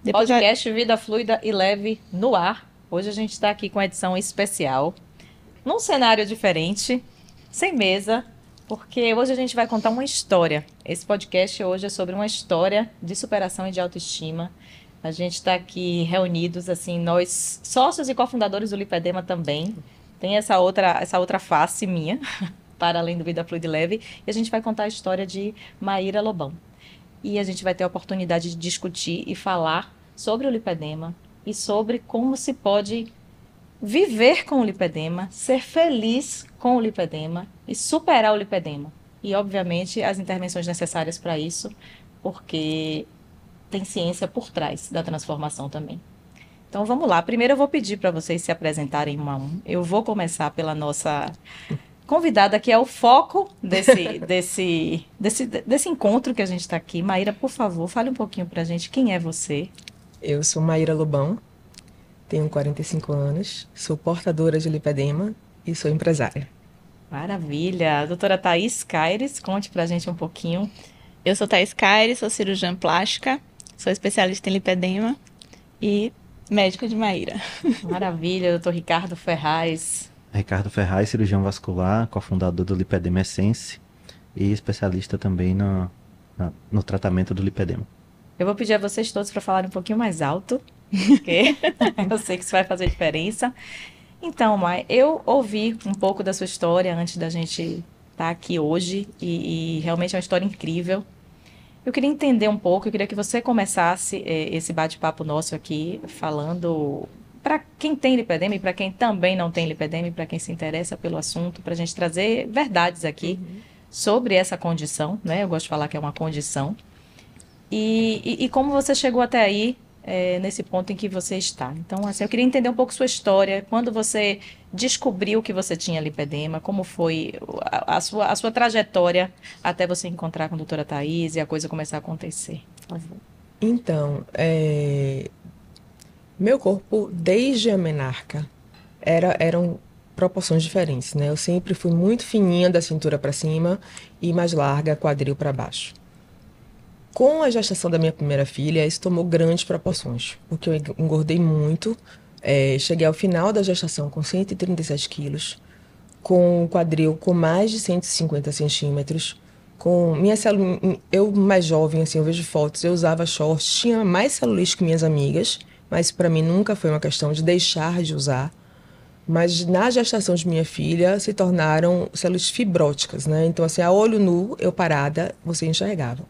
Depois podcast Vida Fluida e Leve no ar. Hoje a gente está aqui com a edição especial, num cenário diferente, sem mesa, porque hoje a gente vai contar uma história. Esse podcast hoje é sobre uma história de superação e de autoestima. A gente está aqui reunidos, assim, nós sócios e cofundadores do Lipedema também. Tem essa outra face minha, para além do Vida Fluida e Leve. E a gente vai contar a história de Maíra Lobão. E a gente vai ter a oportunidade de discutir e falar sobre o lipedema e sobre como se pode viver com o lipedema, ser feliz com o lipedema e superar o lipedema. E, obviamente, as intervenções necessárias para isso, porque tem ciência por trás da transformação também. Então, vamos lá. Primeiro, eu vou pedir para vocês se apresentarem um a um. Eu vou começar pela nossa convidada, que é o foco desse encontro que a gente está aqui. Maíra, por favor, fale um pouquinho para a gente quem é você. Eu sou Maíra Lobão, tenho 45 anos, sou portadora de lipedema e sou empresária. Maravilha. Doutora Thaís Caires, conte para a gente um pouquinho. Eu sou Thaís Caires, sou cirurgiã plástica, sou especialista em lipedema e médica de Maíra. Maravilha. Doutor Ricardo Ferraz. Ricardo Ferraz, cirurgião vascular, cofundador do Lipedema Essence e especialista também no tratamento do lipedema. Eu vou pedir a vocês todos para falarem um pouquinho mais alto, porque eu sei que isso vai fazer diferença. Então, Mai, eu ouvi um pouco da sua história antes da gente estar aqui hoje e realmente é uma história incrível. Eu queria entender um pouco, eu queria que você começasse esse bate-papo nosso aqui falando para quem tem lipedema e para quem também não tem lipedema e para quem se interessa pelo assunto, para a gente trazer verdades aqui sobre essa condição, né? Eu gosto de falar que é uma condição. E como você chegou até aí, nesse ponto em que você está. Então, assim, eu queria entender um pouco sua história, quando você descobriu que você tinha lipedema, como foi a sua trajetória até você encontrar com a doutora Thaís e a coisa começar a acontecer, por favor. Então, meu corpo, desde a menarca, eram proporções diferentes, né? Eu sempre fui muito fininha da cintura para cima e mais larga, quadril para baixo. Com a gestação da minha primeira filha, isso tomou grandes proporções, porque eu engordei muito. Cheguei ao final da gestação com 137 quilos, com o quadril com mais de 150 centímetros, com minha celulite, eu mais jovem, assim, eu vejo fotos, eu usava shorts, tinha mais celulite que minhas amigas, mas para mim nunca foi uma questão de deixar de usar. Mas na gestação de minha filha se tornaram celulites fibróticas, né? Então, assim, a olho nu, eu parada, você enxergava.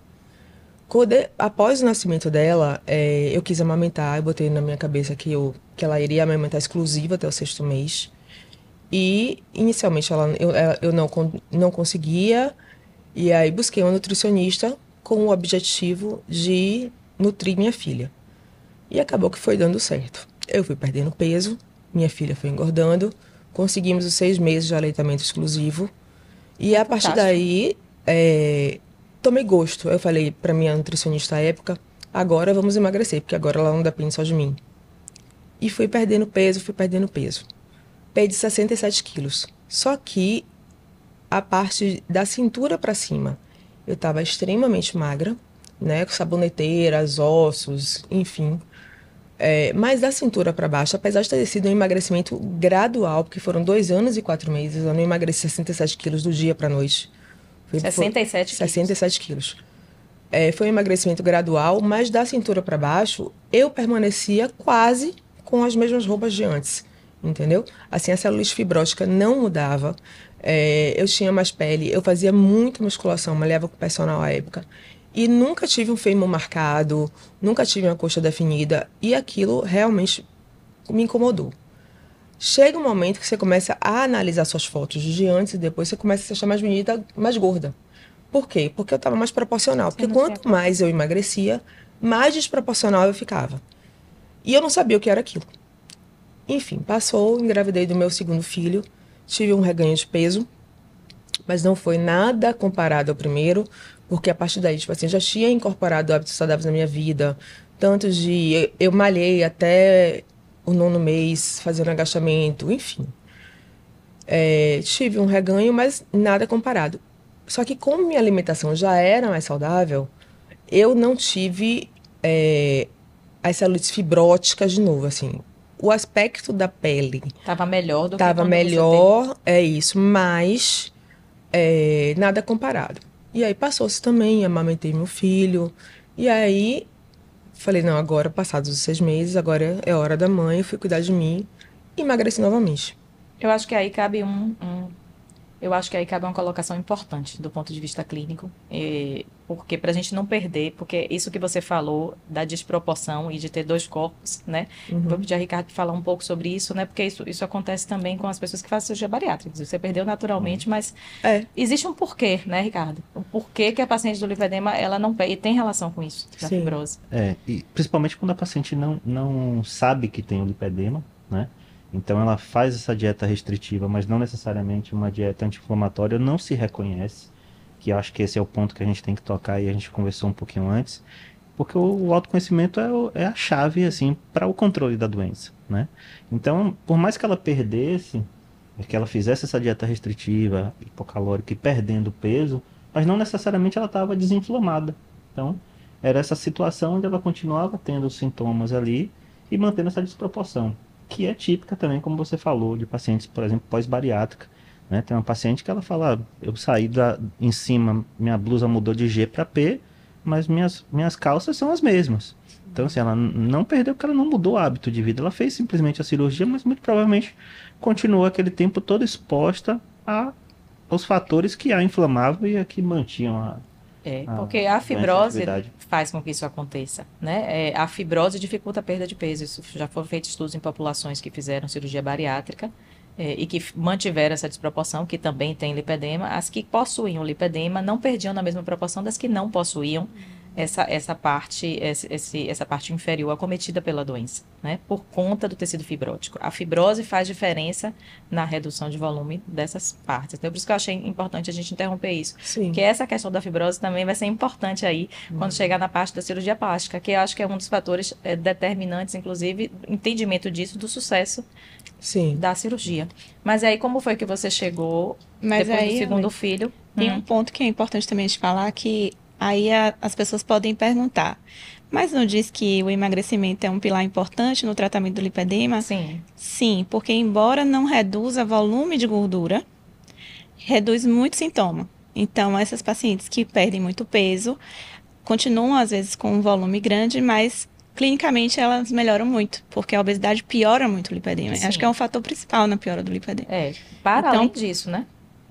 Após o nascimento dela, eu quis amamentar, eu botei na minha cabeça que ela iria amamentar exclusiva até o 6º mês. E, inicialmente, eu não conseguia, e aí busquei uma nutricionista com o objetivo de nutrir minha filha. E acabou que foi dando certo. Eu fui perdendo peso, minha filha foi engordando, conseguimos os 6 meses de aleitamento exclusivo, e a partir daí... tomei gosto. Eu falei para minha nutricionista à época, agora vamos emagrecer, porque agora ela não depende só de mim. E fui perdendo peso, fui perdendo peso. Perdi 67 quilos. Só que a parte da cintura para cima, eu estava extremamente magra, né, com saboneteiras, ossos, enfim. Mas da cintura para baixo, apesar de ter sido um emagrecimento gradual, porque foram 2 anos e 4 meses, eu não emagreci 67 quilos do dia para a noite. 67 quilos. 67 quilos. Foi um emagrecimento gradual, mas da cintura para baixo, eu permanecia quase com as mesmas roupas de antes, entendeu? Assim, a celulite fibrótica não mudava, eu tinha mais pele, eu fazia muita musculação, malhava com o personal à época, e nunca tive um fêmur marcado, nunca tive uma coxa definida, e aquilo realmente me incomodou. Chega um momento que você começa a analisar suas fotos de antes e depois você começa a se achar mais bonita, mais gorda. Por quê? Porque eu estava mais proporcional. Porque quanto mais eu emagrecia, mais desproporcional eu ficava. E eu não sabia o que era aquilo. Enfim, passou, engravidei do meu 2º filho, tive um reganho de peso, mas não foi nada comparado ao primeiro, porque a partir daí, tipo assim, eu já tinha incorporado hábitos saudáveis na minha vida, tanto de... Eu malhei até o 9º mês, fazendo agachamento, enfim. Tive um reganho, mas nada comparado. Só que como minha alimentação já era mais saudável, eu não tive as celulites fibróticas de novo, assim. O aspecto da pele Tava melhor do que estava quando você melhor, é isso, mas nada comparado. E aí passou-se também, amamentei meu filho. E aí falei, não, agora passados os 6 meses, agora é hora da mãe, eu fui cuidar de mim e emagreci novamente. Eu acho que aí cabe eu acho que aí cabe uma colocação importante do ponto de vista clínico, porque para a gente não perder, porque isso que você falou da desproporção e de ter dois corpos, né? Vou pedir a Ricardo falar um pouco sobre isso, né? Porque isso acontece também com as pessoas que fazem cirurgia bariátrica. Você perdeu naturalmente, mas É, existe um porquê, né, Ricardo? O porquê que a paciente do lipedema, ela não perde, e tem relação com isso, da sim. fibrose. E principalmente quando a paciente não sabe que tem o lipedema, né? Então ela faz essa dieta restritiva, mas não necessariamente uma dieta anti-inflamatória, não se reconhece, que eu acho que esse é o ponto que a gente tem que tocar e a gente conversou um pouquinho antes, porque o autoconhecimento é a chave, assim, para o controle da doença, né? Então, por mais que ela perdesse, que ela fizesse essa dieta restritiva, hipocalórica e perdendo peso, mas não necessariamente ela estava desinflamada. Então, era essa situação onde ela continuava tendo os sintomas ali e mantendo essa desproporção, que é típica também, como você falou, de pacientes, por exemplo, pós-bariátrica, né? Tem uma paciente que ela fala, eu saí em cima, minha blusa mudou de G para P, mas minhas calças são as mesmas. Então, assim, ela não perdeu porque ela não mudou o hábito de vida. Ela fez simplesmente a cirurgia, mas muito provavelmente continuou aquele tempo todo exposta aos fatores que a inflamavam e a que mantinham Porque a doença em fibrose atividade. faz com que isso aconteça, né? A fibrose dificulta a perda de peso. Isso já foram feitos estudos em populações que fizeram cirurgia bariátrica e que mantiveram essa desproporção, que também tem lipedema. As que possuíam lipedema não perdiam na mesma proporção das que não possuíam essa parte inferior acometida pela doença, né? Por conta do tecido fibrótico. A fibrose faz diferença na redução de volume dessas partes. Então, por isso que eu achei importante a gente interromper isso. Sim. Porque essa questão da fibrose também vai ser importante aí quando chegar na parte da cirurgia plástica, que eu acho que é um dos fatores determinantes, inclusive, entendimento disso, do sucesso Sim. da cirurgia. Mas aí, como foi que você chegou Mas depois aí, do segundo amiga, filho? tem um ponto que é importante também de falar, que aí as pessoas podem perguntar, mas não diz que o emagrecimento é um pilar importante no tratamento do lipedema? Sim. Sim, porque embora não reduza volume de gordura, reduz muito sintoma. Então, essas pacientes que perdem muito peso, continuam às vezes com um volume grande, mas clinicamente elas melhoram muito, porque a obesidade piora muito o lipedema. Sim. Acho que é um fator principal na piora do lipedema. Para Então, além disso, né?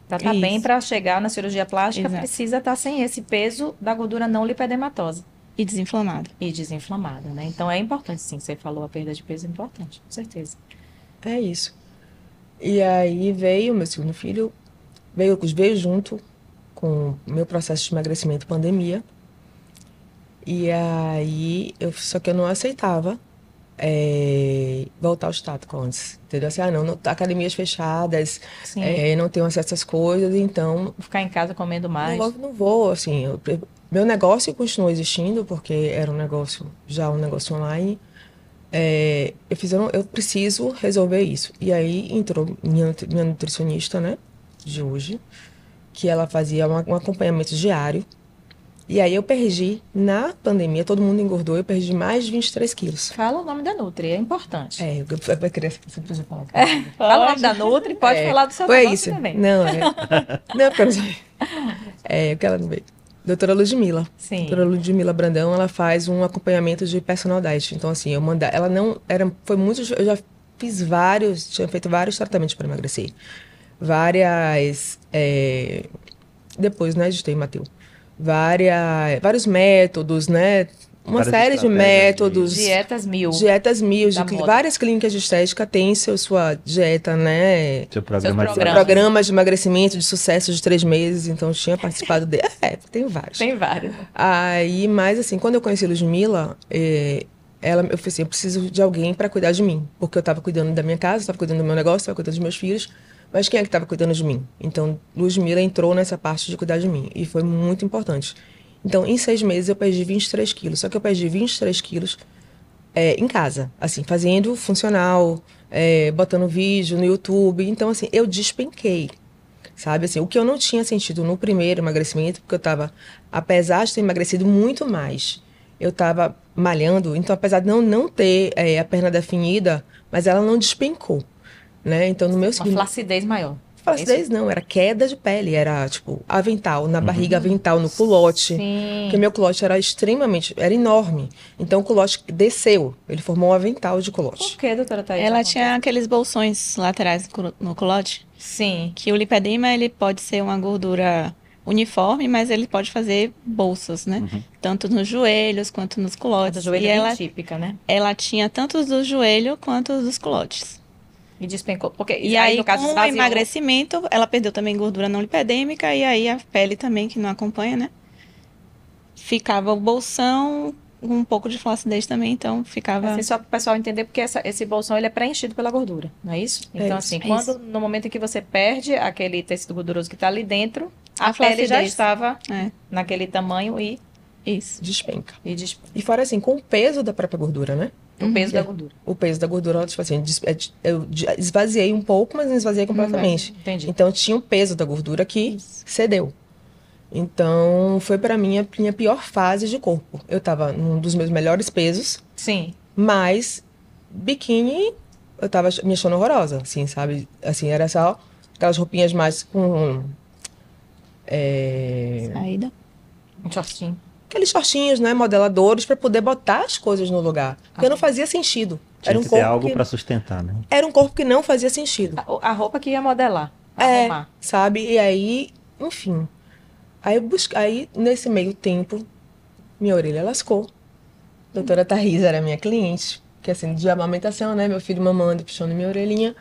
Para estar isso. bem, para chegar na cirurgia plástica, Exato. precisa estar sem esse peso da gordura não lipedematosa E desinflamado. e desinflamada, né? Então, é importante, sim. Você falou, a perda de peso é importante, com certeza. É isso. E aí veio meu segundo filho, veio junto com o meu processo de emagrecimento pandemia. E aí, só que eu não aceitava voltar ao status quo antes. Entendeu? Assim, não, academias fechadas, Sim. Não tenho acesso a essas coisas, então Ficar em casa comendo mais. não vou, assim, meu negócio continuou existindo, porque era um negócio online. Eu preciso resolver isso. E aí entrou minha nutricionista, né, de hoje, que ela fazia um acompanhamento diário. E aí eu perdi, na pandemia, todo mundo engordou, eu perdi mais de 23 quilos. Fala o nome da Nutri, é importante. Eu queria você podia falar. Fala o nome da Nutri, pode falar do seu Foi negócio isso. também. Não, não, porque eu não sei. Porque ela não veio. Doutora Ludmila. Sim. Doutora Ludmila Brandão, ela faz um acompanhamento de personal diet. Então, assim, ela não era, foi muito, eu já fiz tinha feito vários tratamentos para emagrecer. Depois, né, de ter Mateu. Vários métodos, né? Uma Várias série de estratégias métodos. Dietas mil. Dietas mil, Da moda. várias clínicas de estética têm sua dieta, né? Seu programa de programa. Programas de emagrecimento de sucesso de 3 meses, então eu tinha participado dele. Tem vários. Tem vários. Aí, mas assim, quando eu conheci a Ludmilla, eu falei assim, eu preciso de alguém para cuidar de mim. Porque eu estava cuidando da minha casa, estava cuidando do meu negócio, estava cuidando dos meus filhos. Mas quem é que estava cuidando de mim? Então, Ludmilla entrou nessa parte de cuidar de mim. E foi muito importante. Então, em 6 meses, eu perdi 23 quilos. Só que eu perdi 23 quilos em casa. Assim, fazendo funcional, botando vídeo no YouTube. Então, assim, eu despenquei. Sabe? Assim, o que eu não tinha sentido no primeiro emagrecimento, porque eu estava, apesar de ter emagrecido muito mais, eu tava malhando, então apesar de não ter a perna definida, mas ela não despencou, né? Então no meu Uma segundo... flacidez maior. Flacidez não, era queda de pele, era tipo avental, na barriga avental, no culote. Sim. Porque meu culote era enorme. Então o culote desceu, ele formou um avental de culote. Por que, doutora Thaís? Ela acontece? tinha aqueles bolsões laterais no culote, Sim. que o lipedema, ele pode ser uma gordura uniforme, mas ele pode fazer bolsas, né? Tanto nos joelhos quanto nos A culotes. do joelho E é bem ela, típica, né? ela tinha tanto os do joelho quanto os dos culotes. E despencou. Porque E aí, no caso, com o esvaziou. emagrecimento, ela perdeu também gordura não lipedêmica, e aí a pele também, que não acompanha, né? Ficava o bolsão, um pouco de flacidez também, então ficava... Assim, só para o pessoal entender, porque esse bolsão ele é preenchido pela gordura, não é isso? É Então, isso, assim, é quando isso. no momento em que você perde aquele tecido gorduroso que está ali dentro, a A pele já flacidez. estava É, naquele tamanho e isso. Despenca. des- E fora assim, com o peso da própria gordura, né? o peso da É. gordura. O peso da gordura, tipo assim, eu esvaziei um pouco, mas não esvaziei completamente. Entendi. Então tinha o peso da gordura que cedeu. Então foi pra mim a minha pior fase de corpo. Eu tava num dos meus melhores pesos, Sim. mas biquíni eu tava me achando horrorosa, assim, sabe? Assim, era só aquelas roupinhas mais com Saída. Um shortinho. aqueles shortinhos, né, modeladores pra poder botar as coisas no lugar. Porque não fazia sentido. Tinha Era um que ter corpo algo que para sustentar, né? era um corpo que não fazia sentido. A roupa que ia modelar. Arrumar. Sabe? E aí, enfim. Aí, nesse meio tempo, minha orelha lascou. Doutora Thaís era minha cliente, que assim, de amamentação, né? Meu filho mamando, puxando minha orelhinha.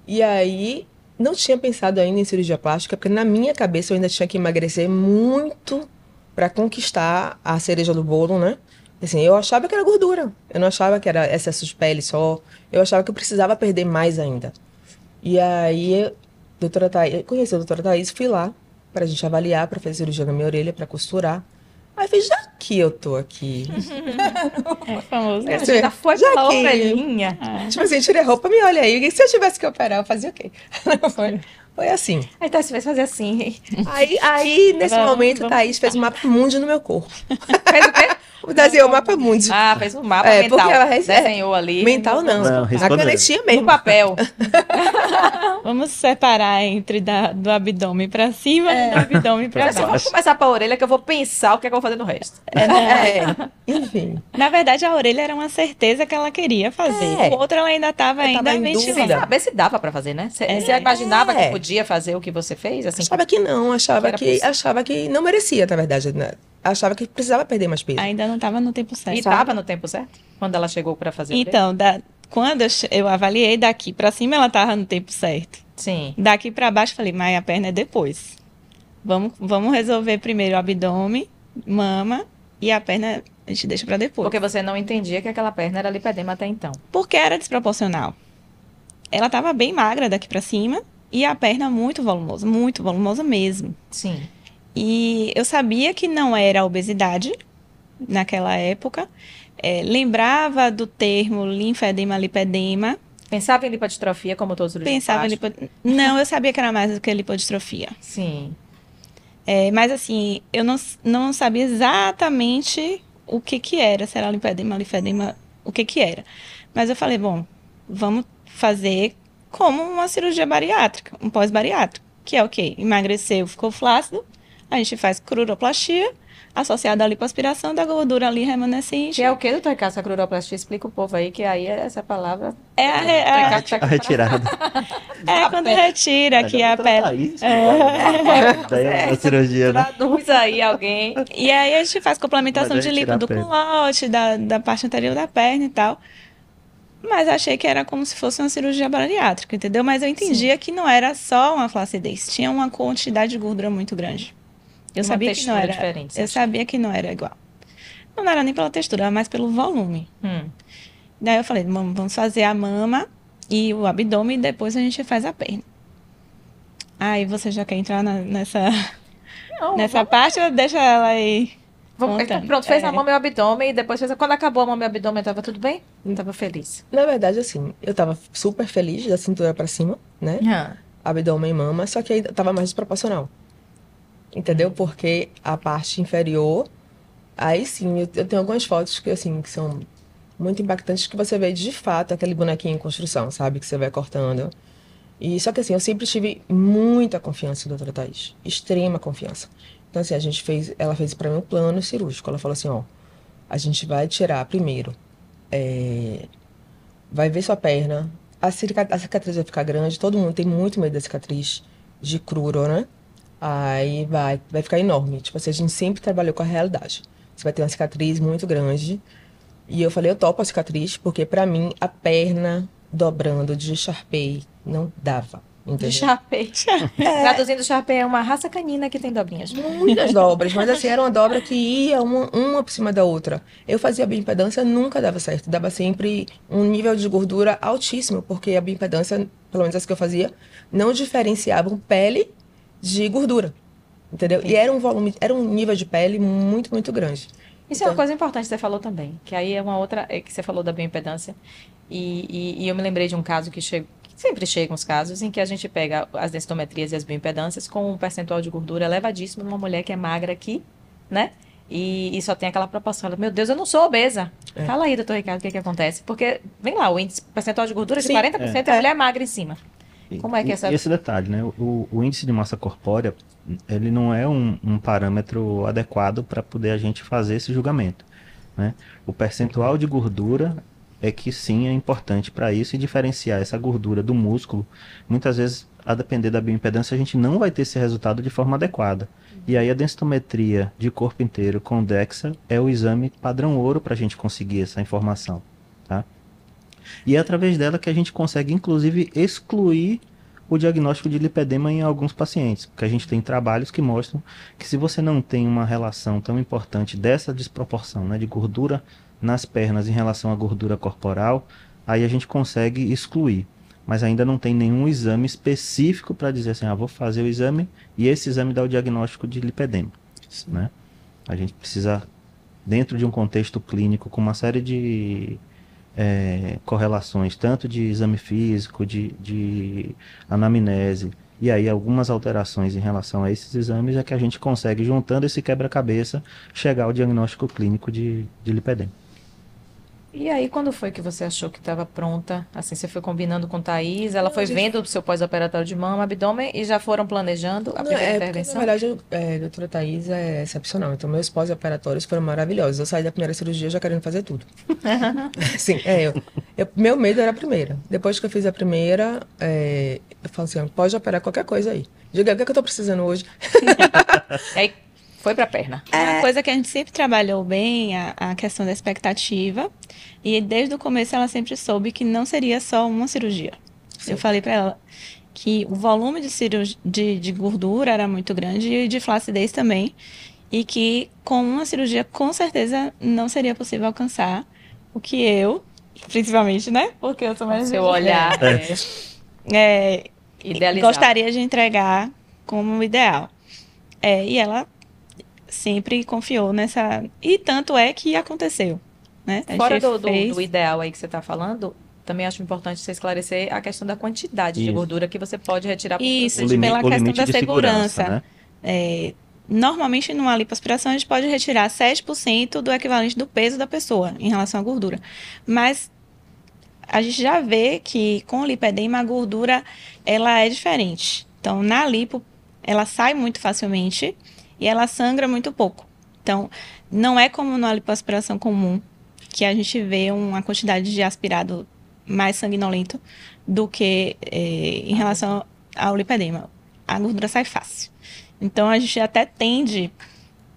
E aí, não tinha pensado ainda em cirurgia plástica, porque na minha cabeça eu ainda tinha que emagrecer muito para conquistar a cereja do bolo, né? Assim, eu achava que era gordura. Eu não achava que era excesso de pele só. Eu achava que eu precisava perder mais ainda. E aí, doutora Thaís, eu conheci a doutora Thaís, fui lá pra gente avaliar, pra fazer cirurgia na minha orelha, pra costurar. Aí eu falei, já que eu tô aqui, É famoso. A gente já foi Já pela que- orelhinha. tipo assim, tirei a roupa, me olha aí. E se eu tivesse que operar, eu fazia o quê? Foi assim. Aí Thaís vai fazer assim. Aí nesse Vamos- momento, vamos Thaís fez um mapa mundi no meu corpo. Fez o quê? Desenhou o mapa mundi. Ah, fez um mapa É, mental. porque ela Desenhou ali. Mental não. Não, A respondeu. canetinha No mesmo. papel. Vamos separar entre do abdômen pra cima e do abdômen pra Mas baixo. vamos começar pra orelha que eu vou pensar o que é que eu vou fazer no resto. Enfim. Na verdade, a orelha era uma certeza que ela queria fazer. É. O outro ela ainda estava Eu tava em ventilando. dúvida. Sem saber se dava pra fazer, né? Você imaginava que podia fazer o que você fez? Assim, Achava que não, Que era achava que não merecia, na verdade. Né? Achava que precisava perder mais peso. Ainda não estava no tempo certo. e tava no tempo certo? Quando ela chegou pra fazer a orelha? Então, quando eu avaliei daqui pra cima, ela estava no tempo certo. Sim. Daqui pra baixo, falei, mas a perna é depois. Vamos resolver primeiro o abdômen, mama e a perna a gente deixa pra depois. Porque você não entendia que aquela perna era lipedema até então. Porque era desproporcional. Ela estava bem magra daqui pra cima e a perna muito volumosa mesmo. Sim. E eu sabia que não era obesidade naquela época. Lembrava do termo linfedema, lipedema. Pensava em lipodistrofia como todos os Pensava em Não, eu sabia que era mais do que lipodistrofia. Sim. Mas assim, eu não sabia exatamente o que era, se era linfedema, o que era. Mas eu falei, bom, vamos fazer como uma cirurgia bariátrica, um pós-bariátrico, que é o quê? Emagreceu, ficou flácido, a gente faz cruroplastia, associada à lipoaspiração da gordura ali remanescente. Que é o que, doutor Ricardo, essa cruroplastia? Explica o povo aí, que aí essa palavra... A retirada. Quando retira aqui a pele. Daí é uma cirurgia, né? Traduz aí alguém. E aí a gente faz complementação Mas de aí lipo tira a do pele. culote, da parte anterior da perna e tal. Mas achei que era como se fosse uma cirurgia bariátrica, entendeu? Mas eu entendia que não era só uma flacidez, tinha uma quantidade de gordura muito grande. Eu Uma sabia que não textura era. diferente, você Eu acha? sabia que não era igual. Não era nem pela textura, era mais pelo volume. Daí eu falei, vamos fazer a mama e o abdômen e depois a gente faz a perna. Aí você já quer entrar nessa Não, parte ou deixa ela aí? então, pronto, fez a mama e o abdômen e depois fez... Quando acabou a mama e o abdômen, tava tudo bem? Tava feliz. Na verdade, assim, eu tava super feliz da cintura pra cima, né? Abdômen e mama, só que ainda tava mais desproporcional. Entendeu? Porque a parte inferior Aí sim, eu tenho algumas fotos que, assim, que são muito impactantes, que você vê de fato aquele bonequinho em construção, sabe? Que você vai cortando. E só que assim, eu sempre tive muita confiança em doutora Thaís. Extrema confiança. Então, assim, ela fez para mim um plano cirúrgico. Ela falou assim, ó, a gente vai tirar primeiro, vai ver sua perna, a cicatriz vai ficar grande, todo mundo tem muito medo da cicatriz de cruro, né? Aí vai ficar enorme. Tipo assim, a gente sempre trabalhou com a realidade. Você vai ter uma cicatriz muito grande. E eu falei, eu topo a cicatriz, porque pra mim a perna dobrando de Sharpei não dava. De Entendeu? Sharpei. Traduzindo, Sharpei é uma raça canina que tem dobrinhas. Muitas dobras, mas assim, era uma dobra que ia uma por cima da outra. Eu fazia bioimpedância, nunca dava certo. Dava sempre um nível de gordura altíssimo, porque a bioimpedância, pelo menos essa que eu fazia, não diferenciava pele de gordura. Entendeu? E era um volume, era um nível de pele muito, muito grande. Isso é uma coisa importante que você falou também, que aí é uma outra, que você falou da bioimpedância, e eu me lembrei de um caso que sempre chegam os casos em que a gente pega as densitometrias e as bioimpedâncias com um percentual de gordura elevadíssimo numa mulher que é magra aqui, né? E só tem aquela proporção. Meu Deus, eu não sou obesa. Fala aí, doutor Ricardo, o que percontece? Porque, vem lá, o índice percentual de gordura de 40% e a mulher magra em cima. Como é que essa... E esse detalhe, né? O índice de massa corpórea, ele não é um parâmetro adequado para poder a gente fazer esse julgamento, né? O percentual de gordura é que sim é importante para isso, e diferenciar essa gordura do músculo. Muitas vezes, a depender da bioimpedância, a gente não vai ter esse resultado de forma adequada. E aí a densitometria de corpo inteiro com DEXA é o exame padrão ouro para a gente conseguir essa informação, tá? E é através dela que a gente consegue, inclusive, excluir o diagnóstico de lipedema em alguns pacientes. Porque a gente tem trabalhos que mostram que se você não tem uma relação tão importante dessa desproporção, né, de gordura nas pernas em relação à gordura corporal, aí a gente consegue excluir. Mas ainda não tem nenhum exame específico para dizer assim, vou fazer o exame e esse exame dá o diagnóstico de lipedema, né? A gente precisa, dentro de um contexto clínico, com uma série de correlações, tanto de exame físico, de anamnese, e aí algumas alterações em relação a esses exames, é que a gente consegue, juntando esse quebra-cabeça, chegar ao diagnóstico clínico de lipedema. E aí, quando foi que você achou que estava pronta? Assim, você foi combinando com Thaís, ela foi vendo o seu pós-operatório de mama, abdômen, e já foram planejando a primeira intervenção? Porque, na verdade, a doutora Thaís é excepcional. Então, meus pós-operatórios foram maravilhosos. Eu saí da primeira cirurgia já querendo fazer tudo. Sim, meu medo era a primeira. Depois que eu fiz a primeira, eu falo assim, pode operar qualquer coisa aí. Diga, o que é que eu tô precisando hoje? E aí, foi pra perna. Uma coisa que a gente sempre trabalhou bem, a questão da expectativa. E desde o começo ela sempre soube que não seria só uma cirurgia. Sim. Eu falei para ela que o volume de gordura era muito grande e de flacidez também. E que com uma cirurgia, com certeza, não seria possível alcançar o que eu, principalmente, né? Porque eu sou mais... Seu olhar idealizado. Gostaria de entregar como ideal. E ela sempre confiou nessa... E tanto é que aconteceu, né? Fora do ideal aí que você está falando, também acho importante você esclarecer a questão da quantidade de gordura que você pode retirar por Isso, pela questão da segurança. Né? Normalmente, numa lipoaspiração, a gente pode retirar 7% do equivalente do peso da pessoa em relação à gordura. Mas a gente já vê que com o lipedema a gordura ela é diferente. Então, na lipo, ela sai muito facilmente e ela sangra muito pouco. Então, não é como na lipoaspiração comum, que a gente vê uma quantidade de aspirado mais sanguinolento do que em relação ao lipedema. A gordura sai fácil. Então, a gente até tende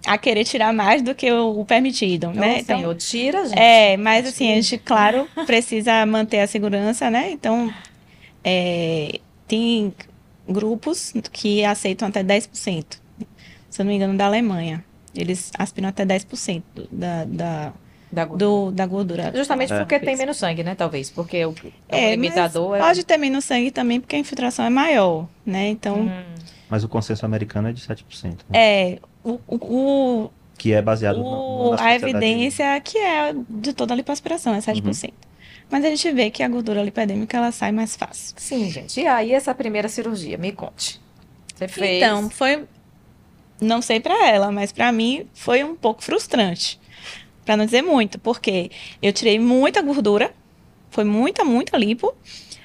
a querer tirar mais do que o permitido, né? Então, Senhor, tira, gente. Mas assim, a gente, claro, precisa manter a segurança, né? Então, tem grupos que aceitam até 10%. Se eu não me engano, da Alemanha. Eles aspiram até 10% da gordura. Justamente porque tem menos sangue, né? Talvez. Porque o limitador pode ter menos sangue também, porque a infiltração é maior, né? Então... Mas o consenso americano é de 7%. Né? Que é baseado a evidência que é de toda a lipoaspiração, é 7%. Mas a gente vê que a gordura lipedêmica, ela sai mais fácil. Sim, gente. E aí, essa primeira cirurgia? Me conte. Você fez... Então, foi não sei pra ela, mas pra mim foi um pouco frustrante. Pra não dizer muito, porque eu tirei muita gordura, foi muita lipo,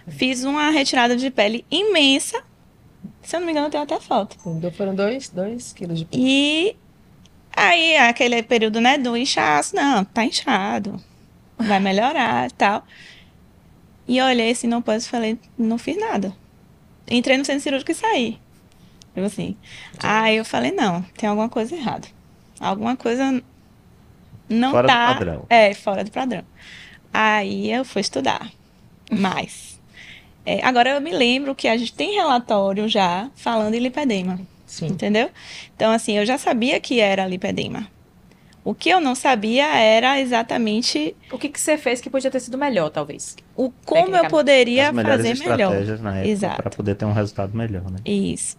fiz uma retirada de pele imensa. Se eu não me engano, eu tenho até foto. Foram 2 quilos de E aí, aquele período, né, do inchaço, não, tá inchado, vai melhorar e tal. E eu olhei assim no pulso e falei, não fiz nada. Entrei no centro cirúrgico e saí. Tipo assim. Aí eu falei, não, tem alguma coisa errada. Alguma coisa não Fora do tá... padrão. Fora do padrão. Aí eu fui estudar mais. Agora eu me lembro que a gente tem relatório já falando em lipedema. Sim. Entendeu? Então, assim, eu já sabia que era lipedema. O que eu não sabia era exatamente O que você fez que podia ter sido melhor, talvez? como eu Tecnicamente. poderia As melhores fazer melhor. estratégias na época Exato. para poder ter um resultado melhor, né? Isso.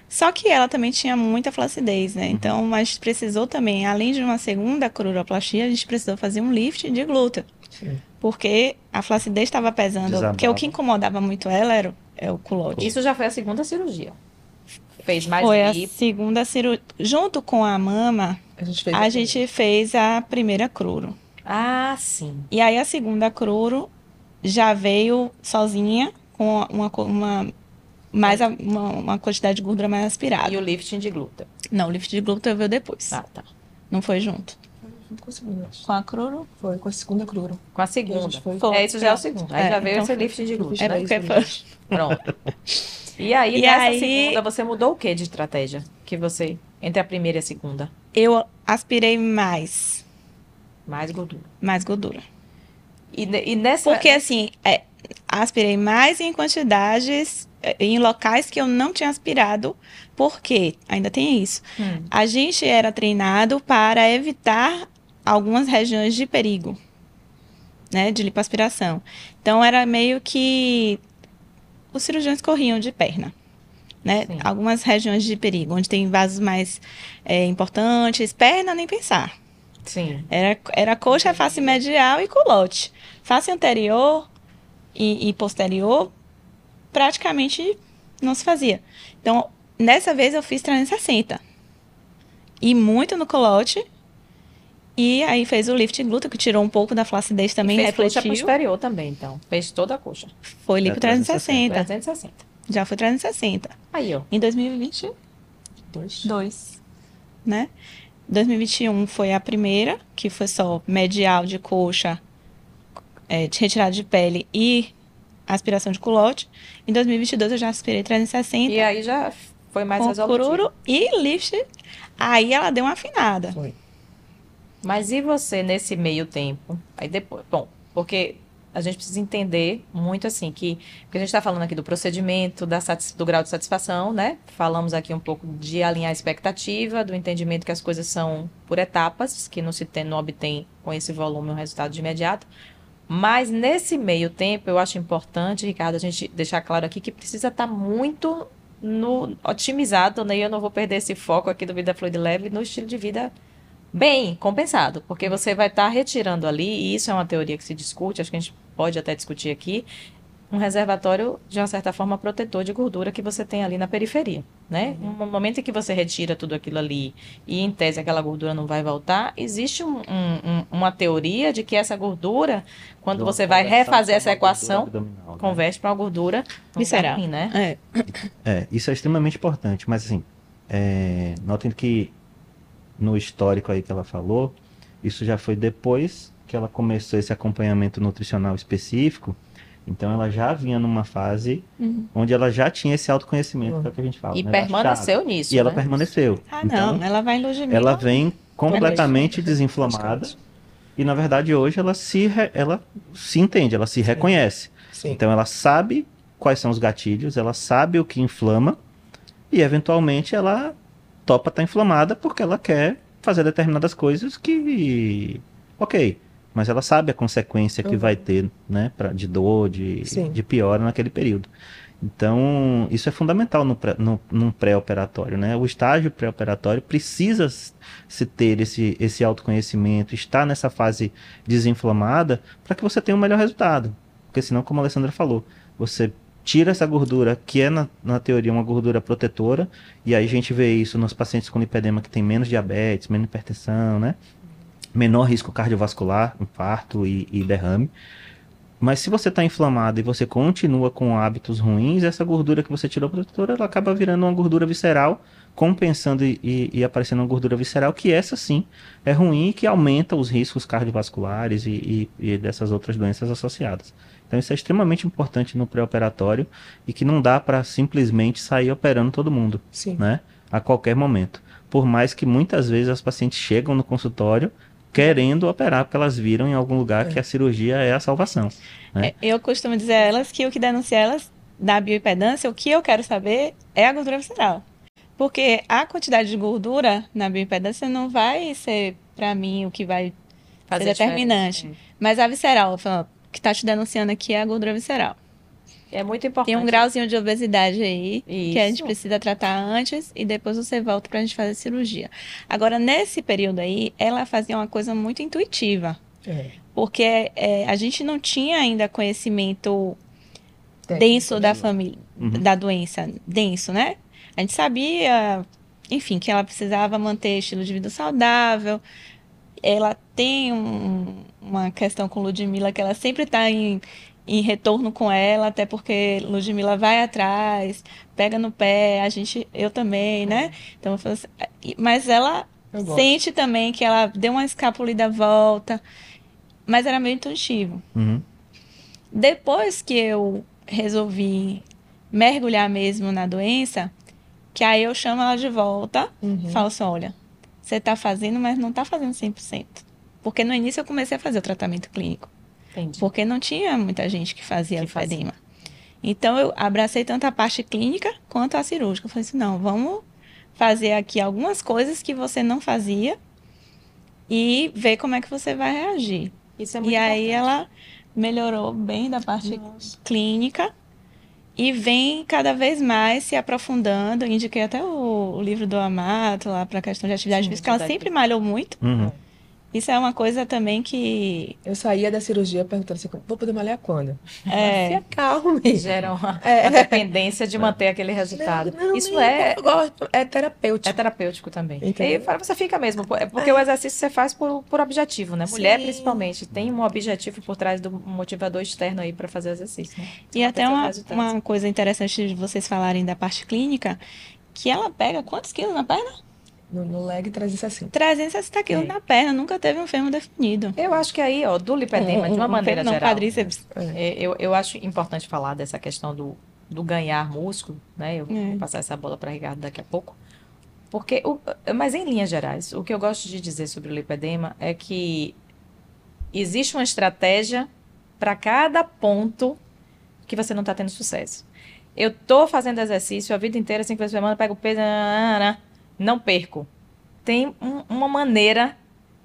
Só que ela também tinha muita flacidez, né? Então, a gente precisou também, além de uma segunda cororoplastia, a gente precisou fazer um lift de glúteo. Sim. Porque a flacidez estava pesando. Desabava. Porque o que incomodava muito ela era o culote. Isso já foi a segunda cirurgia. Fez mais Foi a lipo. segunda cirurgia. Junto com a mama, A gente fez a gente fez a primeira cruro. Ah, sim. E aí a segunda cruro já veio sozinha com uma quantidade de gordura mais aspirada. E o lifting de glúteo. Não, o lift de glúteo veio depois. Ah, tá. Não foi junto. com a segunda. Com a cruro? Foi com a segunda crura. Com a E a segunda. gente foi- Isso já é o segundo. Aí já veio então esse foi. lifting de glúteo, Era né? isso, Porque foi- gente. Pronto. E aí, E nessa aí- segunda, você mudou o que de estratégia? Que você, entre a primeira e a segunda? Eu aspirei mais Mais gordura. gordura. E nessa... Porque assim, aspirei mais em quantidades, em locais que eu não tinha aspirado, porque ainda tem isso. A gente era treinado para evitar algumas regiões de perigo, né, de lipoaspiração. Então era meio que os cirurgiões corriam de perna, né? Sim. Algumas regiões de perigo, onde tem vasos mais importantes, perna nem pensar. Sim. Era coxa, face medial e culote. Face anterior e posterior, praticamente não se fazia. Então, nessa vez eu fiz 360. E muito no culote. E aí fez o lift glúteo, que tirou um pouco da flacidez também, E fez coxa refletiu. posterior também, então. Fez toda a coxa. Foi lipo 360. 360. 360. Já foi 360. Aí, ó. Em 2022, Dois. né? 2021 foi a primeira, que foi só medial de coxa, de retirada de pele e aspiração de culote. Em 2022 eu já aspirei 360 E aí já foi mais com resolutivo. cururu e lift. Aí ela deu uma afinada. Foi. Mas e você nesse meio tempo? Aí depois, bom, porque a gente precisa entender muito assim porque a gente está falando aqui do procedimento, do grau de satisfação, né? Falamos aqui um pouco de alinhar a expectativa, do entendimento que as coisas são por etapas, que não obtém com esse volume um resultado de imediato. Mas nesse meio tempo, eu acho importante, Ricardo, a gente deixar claro aqui que precisa estar muito otimizado, né? E eu não vou perder esse foco aqui do Vida Fluida Leve no estilo de vida bem compensado, porque você vai estar retirando ali, e isso é uma teoria que se discute, acho que a gente pode até discutir aqui, um reservatório, de uma certa forma, protetor de gordura que você tem ali na periferia, né? No momento em que você retira tudo aquilo ali e, em tese, aquela gordura não vai voltar, existe uma teoria de que essa gordura, quando você vai refazer essa equação, converte para uma gordura Visceral. ruim, né? Isso é extremamente importante, mas assim, notem que no histórico aí que ela falou, isso já foi depois que ela começou esse acompanhamento nutricional específico, então ela já vinha numa fase onde ela já tinha esse autoconhecimento, que é o que a gente fala. E né, permaneceu achado. nisso, E ela né? permaneceu. Ah, Então, não, ela vai em luz de mil. ela vem completamente desinflamada e, na verdade, hoje ela se entende, ela se reconhece. Sim. Então ela sabe quais são os gatilhos, ela sabe o que inflama e, eventualmente, ela topa estar inflamada porque ela quer fazer determinadas coisas que... Ok, mas ela sabe a consequência que vai ter, né? De dor, Sim. de piora naquele período. Então, isso é fundamental num pré-operatório, né? O estágio pré-operatório precisa se ter esse autoconhecimento, estar nessa fase desinflamada para que você tenha um melhor resultado. Porque senão, como a Alessandra falou, você tira essa gordura, que é na teoria uma gordura protetora, e aí a gente vê isso nos pacientes com lipedema que tem menos diabetes, menos hipertensão, né? Menor risco cardiovascular, infarto e derrame. Mas se você está inflamado e você continua com hábitos ruins, essa gordura que você tirou protetora, ela acaba virando uma gordura visceral, compensando e aparecendo uma gordura visceral, que essa sim é ruim e que aumenta os riscos cardiovasculares e dessas outras doenças associadas. Então isso é extremamente importante no pré-operatório e que não dá para simplesmente sair operando todo mundo, Sim. né? A qualquer momento. Por mais que muitas vezes as pacientes chegam no consultório querendo operar, porque elas viram em algum lugar que a cirurgia é a salvação, né? Eu costumo dizer a elas que o que denuncia elas da bioimpedância, o que eu quero saber é a gordura visceral. Porque a quantidade de gordura na bioimpedância não vai ser, para mim, o que vai ser determinante. Mas a visceral, eu falo, o que está te denunciando aqui é a gordura visceral. É muito importante. Tem um grauzinho de obesidade aí, que a gente Isso. precisa tratar antes e depois você volta pra gente fazer cirurgia. Agora, nesse período aí, ela fazia uma coisa muito intuitiva. Porque a gente não tinha ainda conhecimento denso da família, da doença, denso, né? A gente sabia, enfim, que ela precisava manter estilo de vida saudável. Ela tem uma questão com Ludmilla, que ela sempre está em retorno com ela, até porque Ludmilla vai atrás, pega no pé, eu também, né? Então, eu falo assim, mas ela sente também que ela deu uma escapulida à volta, mas era meio intuitivo. Depois que eu resolvi mergulhar mesmo na doença, que aí eu chamo ela de volta, falo assim, olha, você está fazendo, mas não está fazendo 100%. Porque no início eu comecei a fazer o tratamento clínico. Entendi. Porque não tinha muita gente que fazia lipedema. Então, eu abracei tanto a parte clínica quanto a cirúrgica. Eu falei assim, não, vamos fazer aqui algumas coisas que você não fazia e ver como é que você vai reagir. Isso é muito E aí, importante. ela melhorou bem da parte clínica e vem cada vez mais se aprofundando. Eu indiquei até o livro do Amato lá para a questão de atividade física. Ela sempre malhou muito. Isso é uma coisa também que... Eu saía da cirurgia perguntando assim, vou poder malhar quando? É. Se acalme. Gera uma dependência de manter aquele resultado. Isso eu gosto, é terapêutico. é terapêutico também. Entendeu? E fora, você fica mesmo, porque o exercício você faz por objetivo, né? Mulher, principalmente, tem um objetivo por trás do motivador externo aí para fazer exercício, né? E até uma coisa interessante de vocês falarem da parte clínica, que ela pega quantos quilos na perna? No leg 360. 360 quilos na perna, nunca teve um fêmur definido. Eu acho que aí, ó, do lipedema, de uma maneira não, geral, quadríceps. eu acho importante falar dessa questão do ganhar músculo, né? Eu vou passar essa bola para Ricardo daqui a pouco. Porque, mas em linhas gerais, o que eu gosto de dizer sobre o lipedema é que existe uma estratégia para cada ponto que você não está tendo sucesso. Eu tô fazendo exercício a vida inteira, 5 vezes por semana, pego o peso, não perco. Tem uma maneira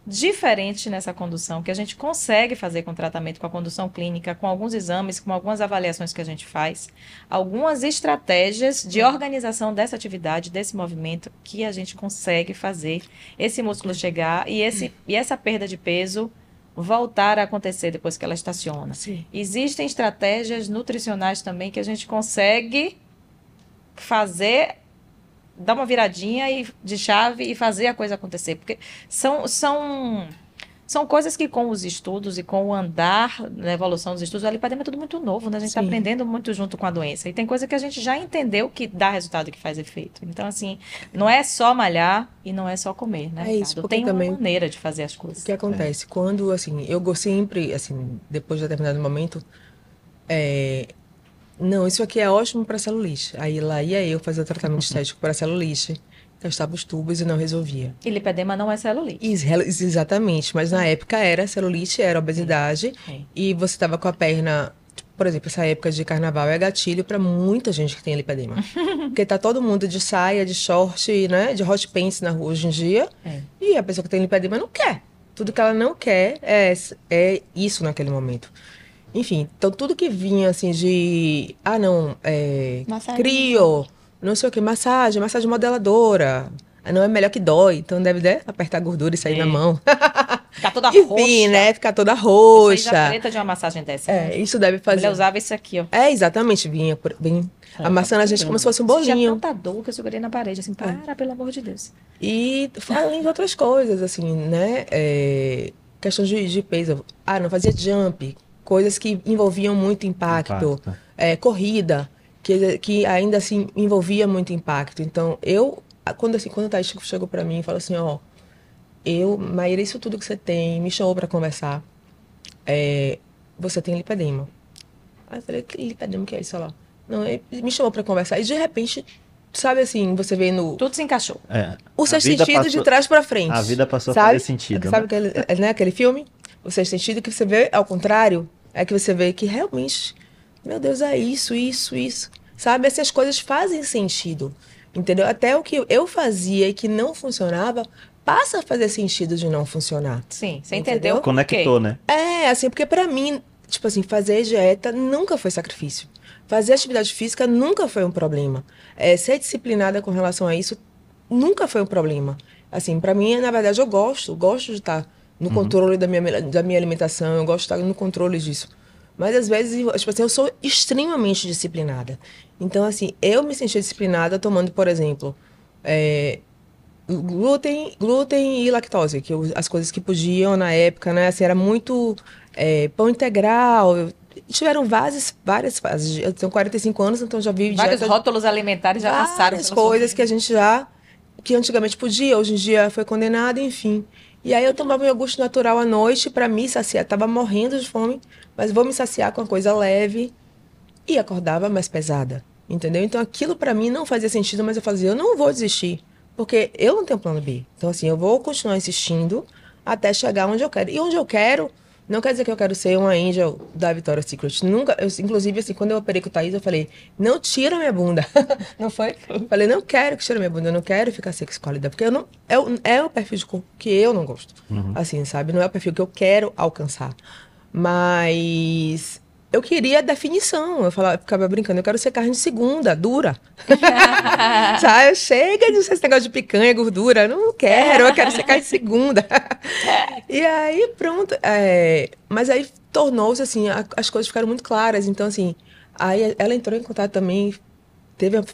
diferente nessa condução que a gente consegue fazer com tratamento, com a condução clínica, com alguns exames, com algumas avaliações que a gente faz, algumas estratégias de organização dessa atividade, desse movimento, que a gente consegue fazer esse músculo chegar e essa perda de peso voltar a acontecer depois que ela estaciona. Sim. Existem estratégias nutricionais também que a gente consegue fazer, dar uma viradinha de chave e fazer a coisa acontecer. Porque são coisas que com os estudos e com o andar na evolução dos estudos, o lipedema é tudo muito novo, né? A gente está aprendendo muito junto com a doença. E tem coisa que a gente já entendeu que dá resultado, que faz efeito. Então, assim, não é só malhar e não é só comer, né? É isso, porque tem também uma maneira de fazer as coisas. O que acontece? Quando, assim, eu sempre, assim, depois de determinado momento, não, isso aqui é ótimo para celulite. Aí lá ia eu fazer o tratamento estético para celulite, testava os tubos e não resolvia. E lipedema não é celulite. Exatamente, mas na época era celulite, era obesidade, e você estava com a perna, por exemplo, essa época de carnaval é gatilho para muita gente que tem lipedema. Porque tá todo mundo de saia, de short, né, de hot pants na rua hoje em dia, e a pessoa que tem lipedema não quer. Tudo que ela não quer é isso naquele momento. Enfim, então tudo que vinha assim de... crio, não sei o que, massagem modeladora. Não é melhor que dói, então deve apertar a gordura e sair na mão. Ficar toda Enfim, roxa. né? Ficar toda Você roxa. já preta de uma massagem dessa. É, isso deve A fazer. mulher usava isso aqui, ó. É, exatamente, bem amassando a gente como se fosse um Tinha bolinho. tanta dor que eu segurei na parede, assim, pelo amor de Deus. E além de outras coisas, assim, né? Questão de peso. Ah, não fazia jump. Coisas que envolviam muito impacto. Corrida, que ainda assim envolvia muito impacto. Então, quando o Thaís chegou pra mim e falou assim, ó, Maíra, isso tudo que você tem, me chamou pra conversar. Você tem lipedema. Aí eu falei, que lipedema que é isso? Ela, não, ele me chamou pra conversar. E de repente, sabe assim, você vê no... Tudo se encaixou. O sexto sentido de trás pra frente. A vida passou a sabe? fazer sentido. Sabe aquele filme? O sexto sentido que você vê ao contrário, é que você vê que realmente, meu Deus, é isso. Sabe? Essas coisas fazem sentido. Entendeu? Até o que eu fazia e que não funcionava, passa a fazer sentido de não funcionar. Sim, você entendeu? Conectou, né? Assim, porque pra mim, tipo assim, fazer dieta nunca foi sacrifício. Fazer atividade física nunca foi um problema. Ser disciplinada com relação a isso nunca foi um problema. Assim, pra mim, na verdade, eu gosto de estar no controle da minha alimentação, eu gosto de estar no controle disso. Mas às vezes, tipo assim, eu sou extremamente disciplinada. Então, assim, eu me sentia disciplinada tomando, por exemplo, glúten e lactose, as coisas que podiam na época, né? Assim, era muito pão integral. Tiveram várias fases. Eu tenho 45 anos, então já vi Vários rótulos alimentares já passaram. Várias coisas que a gente que antigamente podia, hoje em dia foi condenado, enfim. E aí eu tomava meu iogurte natural à noite para me saciar. Tava morrendo de fome, mas vou me saciar com uma coisa leve e acordava mais pesada, entendeu? Então aquilo para mim não fazia sentido, mas eu fazia, eu não vou desistir, porque eu não tenho plano B. Então assim, eu vou continuar insistindo até chegar onde eu quero. E onde eu quero não quer dizer que eu quero ser uma angel da Victoria's Secret. Nunca, inclusive, assim, quando eu operei com o Thaís, eu falei, não tira minha bunda. Não foi? Falei, não quero que tire minha bunda, eu não quero ficar sexualidade. Porque eu não, é o perfil de corpo que eu não gosto. Assim, sabe? Não é o perfil que eu quero alcançar. Mas eu queria definição. Eu ficava brincando, eu quero ser carne de segunda, dura. Sabe? Chega de ser esse negócio de picanha, gordura. Eu quero ser carne de segunda. E aí, pronto. Mas aí tornou-se assim, as coisas ficaram muito claras. Então, assim, aí ela entrou em contato também,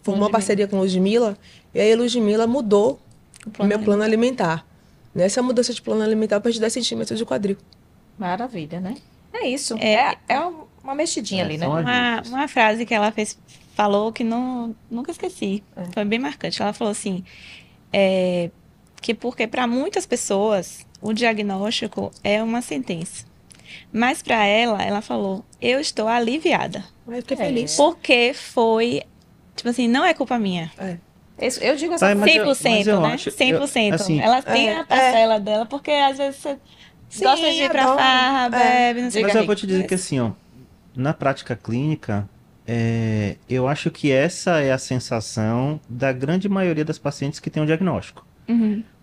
formou uma parceria com a Ludmilla, e aí a Ludmilla mudou o meu plano alimentar. Nessa mudança de plano alimentar, eu perdi 10 centímetros de quadril. Maravilha, né? É isso. É uma mexidinha ali, né? Uma frase que ela falou que nunca esqueci. Foi bem marcante. Ela falou assim, que porque para muitas pessoas o diagnóstico é uma sentença. Mas para ela falou, eu estou aliviada. Eu fiquei feliz. Porque foi, tipo assim, não é culpa minha. Eu digo essa 100%, né? 100%. Assim, ela tem a parcela dela, porque às vezes você gosta de ir pra farra, bebe, não sei o que. Mas eu vou te dizer que assim, ó, na prática clínica, eu acho que essa é a sensação da grande maioria das pacientes que tem um diagnóstico.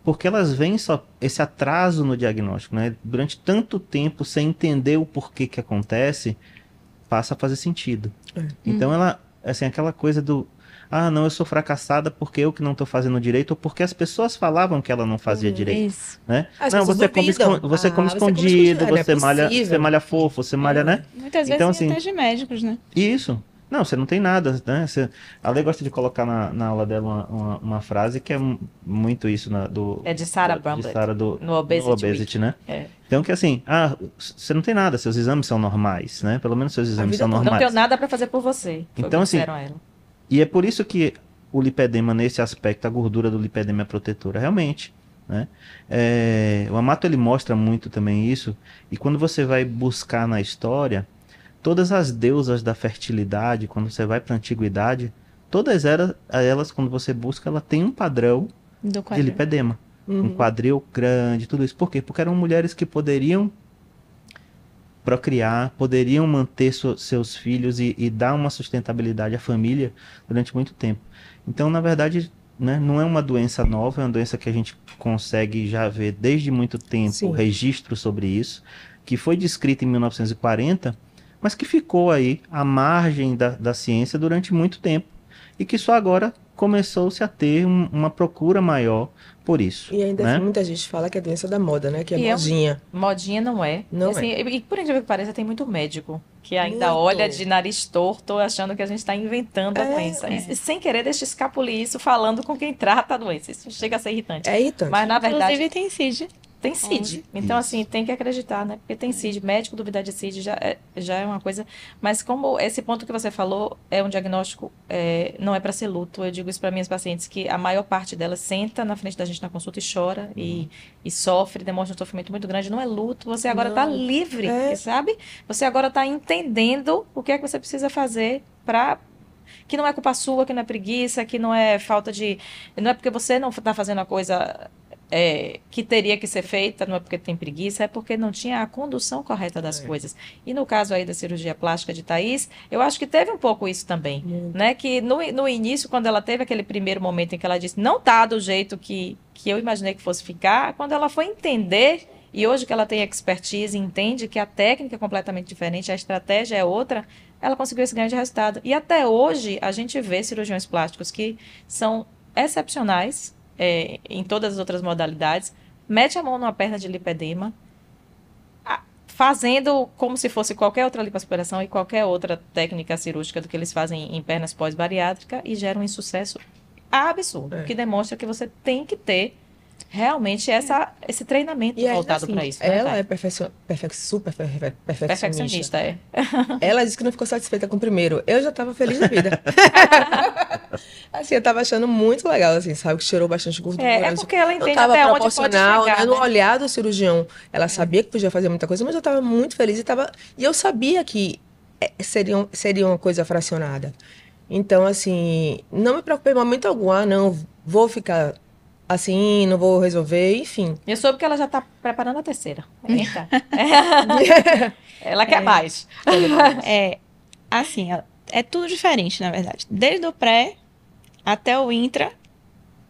Porque elas veem só esse atraso no diagnóstico, né? Durante tanto tempo, sem entender o porquê que acontece, passa a fazer sentido. Então ela, assim, aquela coisa do, não, eu sou fracassada porque eu que não estou fazendo direito, ou porque as pessoas falavam que ela não fazia direito. Isso. Né? Não, você come escondido, você malha fofo, você malha, né? Muitas vezes então, tem assim, até de médicos, né? Isso. Não, você não tem nada, né? A Lê gosta de colocar na aula dela uma frase que é muito isso de Sarah Brumblett, no Obesity né? Então que assim, você não tem nada, seus exames são normais, né? Pelo menos seus exames são normais. Não tenho nada para fazer por você. Então assim, e é por isso que o lipedema nesse aspecto, a gordura do lipedema é protetora, realmente, né? O Amato ele mostra muito também isso, e quando você vai buscar na história, todas as deusas da fertilidade, quando você vai para a antiguidade, todas elas, quando você busca, ela tem um padrão de lipedema. Um quadril grande, tudo isso. Por quê? Porque eram mulheres que poderiam procriar, poderiam manter seus filhos e dar uma sustentabilidade à família durante muito tempo. Então, na verdade, né, não é uma doença nova, é uma doença que a gente consegue já ver desde muito tempo, registro sobre isso, que foi descrita em 1940, mas que ficou aí à margem da ciência durante muito tempo e que só agora começou-se a ter uma procura maior por isso. E ainda né? assim, muita gente fala que é doença da moda, né? Que é E modinha. Modinha não é. Não Assim, e por incrível que pareça, tem muito médico que ainda Muito. olha de nariz torto, achando que a gente está inventando a doença. E sem querer deixa escapulir isso falando com quem trata a doença. Isso chega a ser irritante. É irritante. Mas, na verdade, Inclusive tem CID. tem CID. Então, Isso. assim, tem que acreditar, né? Porque tem CID. Médico duvidar de CID já é uma coisa. Mas como esse ponto que você falou é um diagnóstico, não é para ser luto. Eu digo isso para minhas pacientes, que a maior parte delas senta na frente da gente na consulta e chora e sofre, demonstra um sofrimento muito grande. Não é luto, você agora está Não. livre, É. sabe? Você agora está entendendo o que é que você precisa fazer para... Que não é culpa sua, que não é preguiça, que não é falta de... Não é porque você não está fazendo a coisa... que teria que ser feita, não é porque tem preguiça, é porque não tinha a condução correta das coisas. E no caso aí da cirurgia plástica de Thaís, eu acho que teve um pouco isso também, né? Que no início, quando ela teve aquele primeiro momento em que ela disse, não tá do jeito que eu imaginei que fosse ficar, quando ela foi entender, e hoje que ela tem expertise, entende que a técnica é completamente diferente, a estratégia é outra, ela conseguiu esse grande resultado. E até hoje, a gente vê cirurgiões plásticos que são excepcionais, em todas as outras modalidades, mete a mão numa perna de lipedema, fazendo como se fosse qualquer outra lipoaspiração e qualquer outra técnica cirúrgica do que eles fazem em pernas pós-bariátrica e gera um insucesso absurdo, que demonstra que você tem que ter realmente esse treinamento E ainda voltado assim, para isso. Né, ela Thay? é super perfeccionista. Perfeccionista, Ela disse que não ficou satisfeita com o primeiro. Eu já tava feliz da vida. Assim, eu tava achando muito legal, assim, sabe? Que tirou bastante gordura. É porque ela Não entende tava até onde pode proporcional, chegar, né? No né? olhar do cirurgião, ela sabia que podia fazer muita coisa, mas eu tava muito feliz e eu sabia que seria uma coisa fracionada. Então, assim, não me preocupei em momento algum. Ah, não, vou ficar assim, não vou resolver, enfim. Eu soube que ela já está preparando a terceira. Eita. Ela quer mais. Assim, é tudo diferente, na verdade. Desde o pré até o intra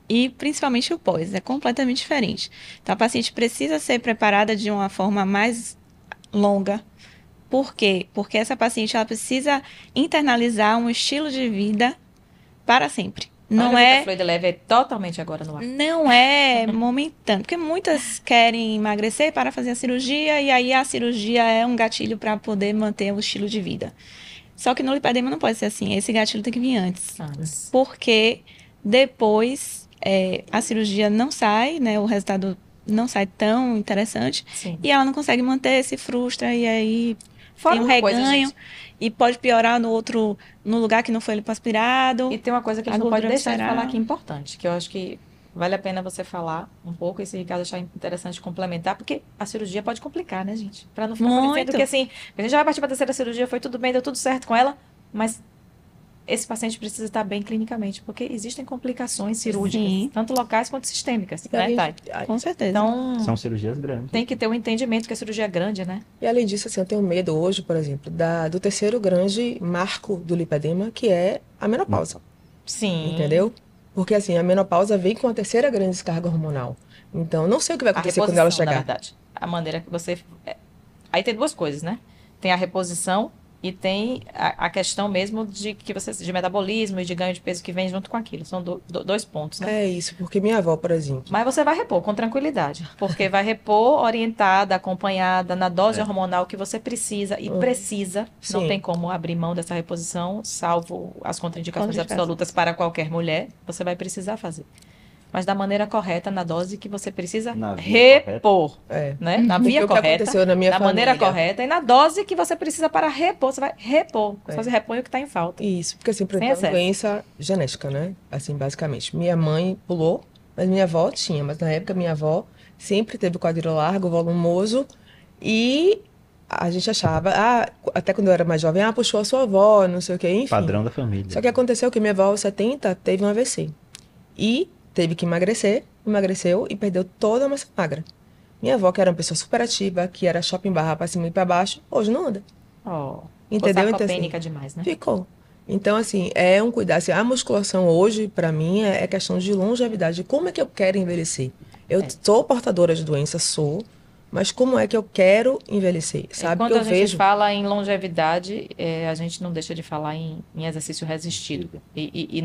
e principalmente o pós. É completamente diferente. Então, a paciente precisa ser preparada de uma forma mais longa. Por quê? Porque essa paciente ela precisa internalizar um estilo de vida para sempre. Não Olha, é... a Fluida Leve é totalmente agora no ar. Não é momentâneo, porque muitas querem emagrecer para fazer a cirurgia e aí a cirurgia é um gatilho para poder manter o estilo de vida. Só que no lipedema não pode ser assim, esse gatilho tem que vir antes. Porque depois a cirurgia não sai, né, o resultado não sai tão interessante. Sim. E ela não consegue manter, se frustra e aí Fora tem um uma coisa, reganho gente. e pode piorar no lugar que não foi lipoaspirado. E tem uma coisa que a A gente não pode gordura deixar de visceral. falar que é importante, que eu acho que vale a pena você falar um pouco, e se o Ricardo achar interessante complementar, porque a cirurgia pode complicar, né, gente? Pra não ficar Muito. parecendo que assim, a gente já vai partir pra terceira cirurgia, foi tudo bem, deu tudo certo com ela, mas esse paciente precisa estar bem clinicamente, porque existem complicações cirúrgicas, Sim. tanto locais quanto sistêmicas, E né, além, Thay? Com certeza. Então, São cirurgias grandes. tem que ter um entendimento que a cirurgia é grande, né? e além disso, assim, eu tenho medo hoje, por exemplo, do terceiro grande marco do lipedema, que é a menopausa. Sim. Entendeu? Porque assim, a menopausa vem com a terceira grande descarga hormonal. Então, não sei o que vai A acontecer quando ela reposição, na chegar. verdade. A maneira que você... Aí tem duas coisas, né? Tem a reposição e tem a questão mesmo de metabolismo e de ganho de peso que vem junto com aquilo. São dois pontos, né? É isso, porque minha avó, por exemplo, Mas você vai repor com tranquilidade, porque vai repor orientada, acompanhada, na dose hormonal que você precisa e precisa. Não Sim. tem como abrir mão dessa reposição, salvo as contraindicações Contraindicações. absolutas para qualquer mulher. Você vai precisar fazer. Mas da maneira correta, na dose que você precisa Na via repor. é. Né? Na Porque via o que correta, aconteceu na minha da maneira família- correta e na dose que você precisa para repor. Você vai repor. Você repõe o que está em falta. Isso, porque assim, por Sem exemplo, é uma excesso. doença genética, né? Assim, basicamente. Minha mãe pulou, mas minha avó tinha. Mas na época, minha avó sempre teve quadril largo, volumoso. E a gente achava, até quando eu era mais jovem, puxou a sua avó, não sei o quê, enfim. Padrão da família. Só que aconteceu que minha avó, aos 70, teve um AVC. E teve que emagreceu e perdeu toda a massa magra. Minha avó, que era uma pessoa super ativa, que era shopping barra pra cima e pra baixo, hoje não anda. Oh, Entendeu? Então, Então, assim, demais, né? ficou. Então, assim, é um cuidado. Assim, a musculação hoje, pra mim, é questão de longevidade. Como é que eu quero envelhecer? Eu sou portadora de doença, mas como é que eu quero envelhecer? Sabe? Quando Que eu a gente vejo. fala em longevidade, a gente não deixa de falar em exercício resistido. E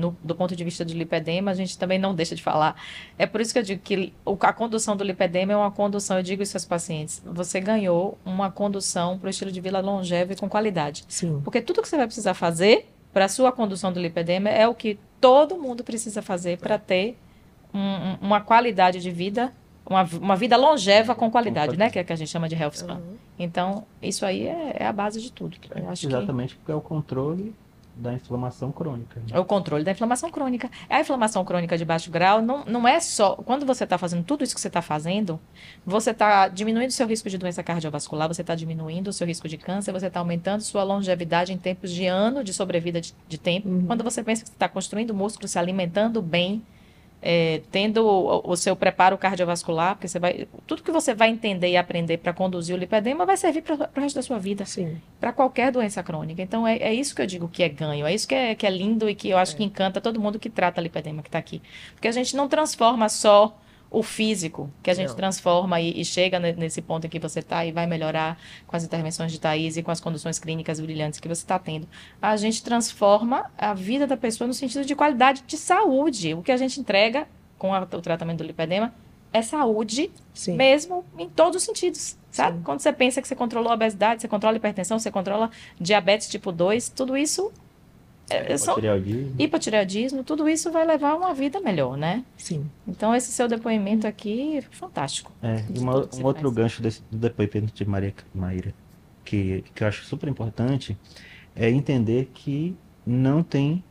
do ponto de vista do lipedema, a gente também não deixa de falar. É por isso que eu digo que a condução do lipedema é uma condução, eu digo isso aos pacientes, você ganhou uma condução para o estilo de vida longevo e com qualidade. Sim. Porque tudo que você vai precisar fazer para a sua condução do lipedema é o que todo mundo precisa fazer para ter uma qualidade de vida, uma vida longeva com qualidade, né? Que é que a gente chama de health span. Uhum. Então, isso aí é a base de tudo. Eu acho Exatamente, porque é o controle da inflamação crônica. é o controle da inflamação crônica. A inflamação crônica de baixo grau não é só... Quando você está fazendo tudo isso que você está fazendo, você está diminuindo o seu risco de doença cardiovascular, você está diminuindo o seu risco de câncer, você está aumentando sua longevidade em tempos de ano de sobrevida de tempo. Uhum. Quando você pensa que você está construindo músculo, se alimentando bem, tendo o seu preparo cardiovascular, porque tudo que você vai entender e aprender para conduzir o lipedema vai servir para o resto da sua vida, Sim. para qualquer doença crônica. Então, é isso que eu digo que é ganho, é isso que é lindo e que eu acho que encanta todo mundo que trata lipedema que está aqui. Porque a gente não transforma só o físico, que a gente Não. transforma e chega nesse ponto em que você está e vai melhorar com as intervenções de Thaís e com as conduções clínicas brilhantes que você está tendo. A gente transforma a vida da pessoa no sentido de qualidade de saúde. O que a gente entrega com o tratamento do lipedema é saúde, Sim. mesmo em todos os sentidos, sabe? Sim. Quando você pensa que você controlou a obesidade, você controla a hipertensão, você controla diabetes tipo 2, tudo isso são Hipotireoidismo. hipotireoidismo, tudo isso vai levar a uma vida melhor, né? Sim. Então, esse seu depoimento aqui é fantástico. E De tudo que você um outro faz. gancho do depoimento de Maíra, que eu acho super importante, é entender que não tem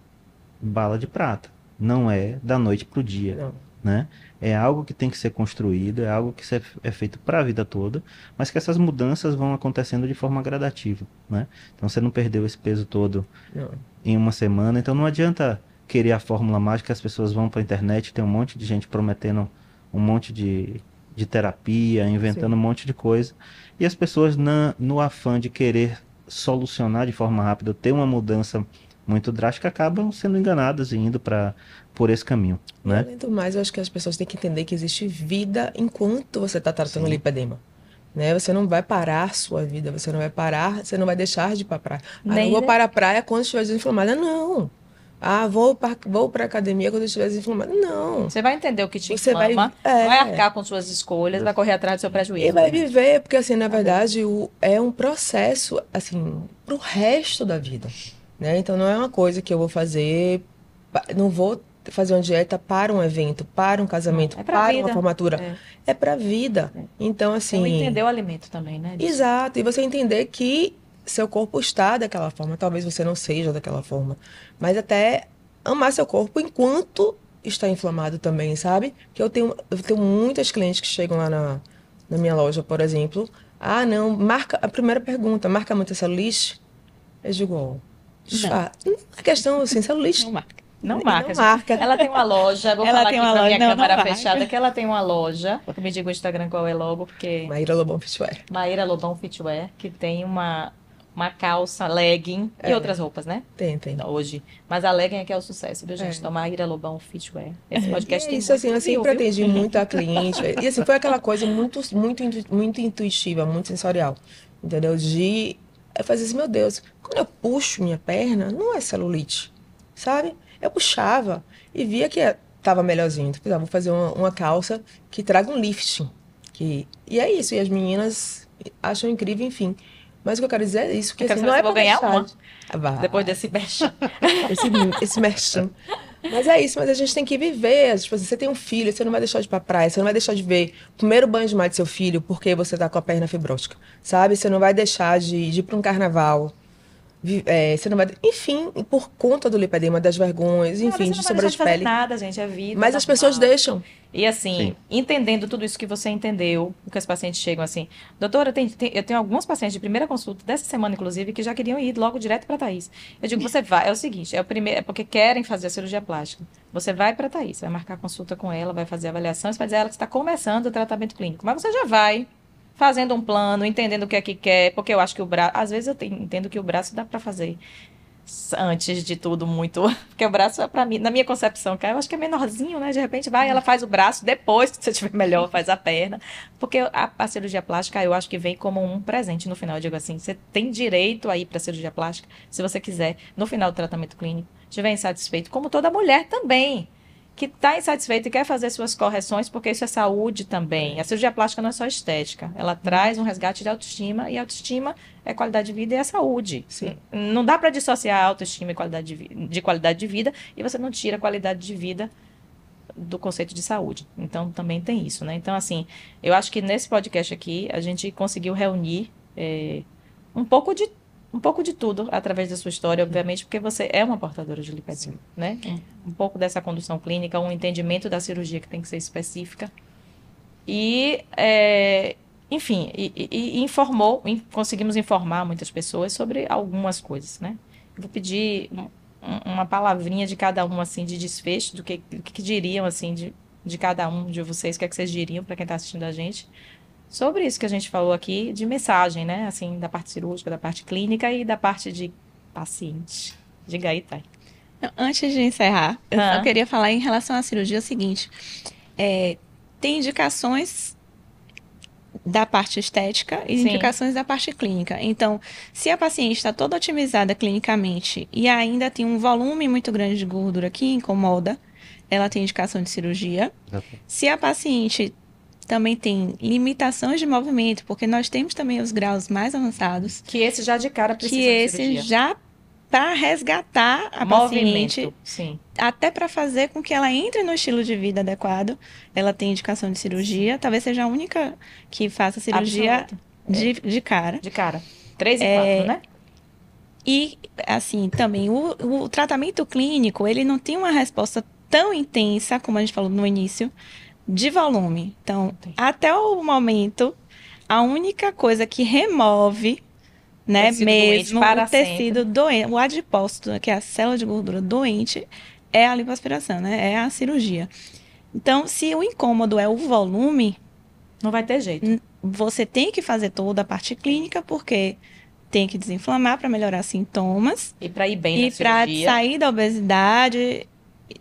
bala de prata. Não é da noite para o dia. Não. Né? É algo que tem que ser construído, é algo que é feito para a vida toda, mas que essas mudanças vão acontecendo de forma gradativa, né? Então você não perdeu esse peso todo Não. em uma semana, então não adianta querer a fórmula mágica, as pessoas vão para a internet, tem um monte de gente prometendo um monte de terapia, inventando Sim. um monte de coisa, e as pessoas no afã de querer solucionar de forma rápida, ter uma mudança muito drástica, acabam sendo enganadas e indo por esse caminho, E né? além do mais, eu acho que as pessoas têm que entender que existe vida enquanto você está tratando o Sim. lipedema. Né? Você não vai parar sua vida, você não vai parar, você não vai deixar de ir para a praia. Nem, não vou né? para a praia quando estiver desinflamada. Não. Vou para academia quando estiver desinflamada. Não. Você vai entender o que te Você vai- inflama, é. vai arcar com suas escolhas, vai correr atrás do seu prejuízo. E vai viver, porque assim, na verdade, é um processo, assim, pro resto da vida, né? Então não é uma coisa que eu vou fazer, não vou fazer uma dieta para um evento, para um casamento, Não, é pra para vida. uma formatura. É pra vida. Então, Você assim, entender o alimento também, né? disso. exato, e você entender que seu corpo está daquela forma, talvez você não seja daquela forma, mas até amar seu corpo enquanto está inflamado também, sabe? Que eu tenho muitas clientes que chegam lá na minha loja, por exemplo, não, a primeira pergunta, marca muita celulite? Eu digo, a questão, assim, celulite Não marca. Não Não marca. gente. marca. Ela tem uma loja, vou Ela falar tem aqui uma pra loja, minha não, não câmera marca. fechada, que ela tem uma loja, me diga o Instagram qual é logo, porque... Maíra Lobão Fitwear. Maíra Lobão Fitwear, que tem uma calça, legging e outras roupas, né? Tem. Hoje. Mas a legging é que é o sucesso, viu, gente? Então, Maíra Lobão Fitwear. Esse podcast E tem isso, assim, muito eu sempre review, viu? atendi muito a cliente. E assim, foi aquela coisa muito intuitiva, muito sensorial. Entendeu? De fazer assim, meu Deus, quando eu puxo minha perna, não é celulite, sabe? Eu puxava e via que tava melhorzinho. Então, vou fazer uma calça que traga um lifting. E é isso. E as meninas acham incrível, enfim. Mas o que eu quero dizer é isso, que Eu quero assim, saber não se é eu vou pra ganhar deixar uma. Vai. Depois desse merchan. esse merchan. Mas é isso, mas a gente tem que viver. Tipo assim, você tem um filho, você não vai deixar de ir pra praia, você não vai deixar de ver o primeiro banho de mar do seu filho porque você tá com a perna fibrótica, sabe? Você não vai deixar de ir pra um carnaval. Você não vai... Enfim, por conta do lipedema, das vergonhas, enfim, de Você não vai deixar de fazer sobrepele. nada, gente, é vida. Mas as normal. pessoas deixam. E assim, Sim. entendendo tudo isso que você entendeu, o que os pacientes chegam assim, doutora, eu tenho alguns pacientes de primeira consulta, dessa semana inclusive, que já queriam ir logo direto para Thaís. Eu digo, você vai, é o seguinte, é porque querem fazer a cirurgia plástica. Você vai para Thaís, vai marcar consulta com ela, vai fazer a avaliação, você vai dizer a ela que está começando o tratamento clínico. Mas você já vai fazendo um plano, entendendo o que é que quer, porque eu acho que o braço, às vezes entendo que o braço dá para fazer antes de tudo muito, porque o braço é para mim, na minha concepção, que eu acho que é menorzinho, né? De repente vai, ela faz o braço, depois que você estiver melhor, faz a perna, porque a cirurgia plástica eu acho que vem como um presente no final. Eu digo assim, você tem direito a ir para cirurgia plástica, se você quiser, no final do tratamento clínico. estiver insatisfeito, como toda mulher também, que está insatisfeita e quer fazer suas correções, porque isso é saúde também. A cirurgia plástica não é só estética, ela traz um resgate de autoestima, e autoestima é qualidade de vida e é saúde. Sim. Não dá para dissociar autoestima e de qualidade de vida, e você não tira a qualidade de vida do conceito de saúde. Então, também tem isso, né? Então, assim, eu acho que nesse podcast aqui, a gente conseguiu reunir um pouco de tudo através da sua história, obviamente, porque você é uma portadora de lipedema, né? Um pouco dessa condução clínica, um entendimento da cirurgia que tem que ser específica. E, enfim, conseguimos informar muitas pessoas sobre algumas coisas, né? Eu vou pedir uma palavrinha de cada um, assim, de desfecho, do que diriam, assim, de cada um de vocês, o que é que vocês diriam para quem está assistindo a gente, sobre isso que a gente falou aqui, de mensagem, né? Assim, da parte cirúrgica, da parte clínica e da parte de paciente. Diga aí, Thay. Antes de encerrar, eu só queria falar em relação à cirurgia o seguinte. Tem indicações da parte estética e indicações da parte clínica. Então, se a paciente está toda otimizada clinicamente e ainda tem um volume muito grande de gordura que incomoda, ela tem indicação de cirurgia. Se a paciente também tem limitações de movimento, porque nós temos também os graus mais avançados. Que esse já de cara precisa de cirurgia. Que esse já para resgatar a paciente, sim. Até para fazer com que ela entre no estilo de vida adequado, ela tem indicação de cirurgia. Talvez seja a única que faça cirurgia de cara. De cara. 3 e 4, né? E, assim, também, o tratamento clínico, ele não tem uma resposta tão intensa, como a gente falou no início, de volume. Então, até o momento, a única coisa que remove, né, mesmo o tecido doente, o adipócito, que é a célula de gordura doente, é a lipoaspiração, né? É a cirurgia. Então, se o incômodo é o volume, não vai ter jeito. Você tem que fazer toda a parte clínica, porque tem que desinflamar para melhorar sintomas. E para ir bem na cirurgia. E para sair da obesidade,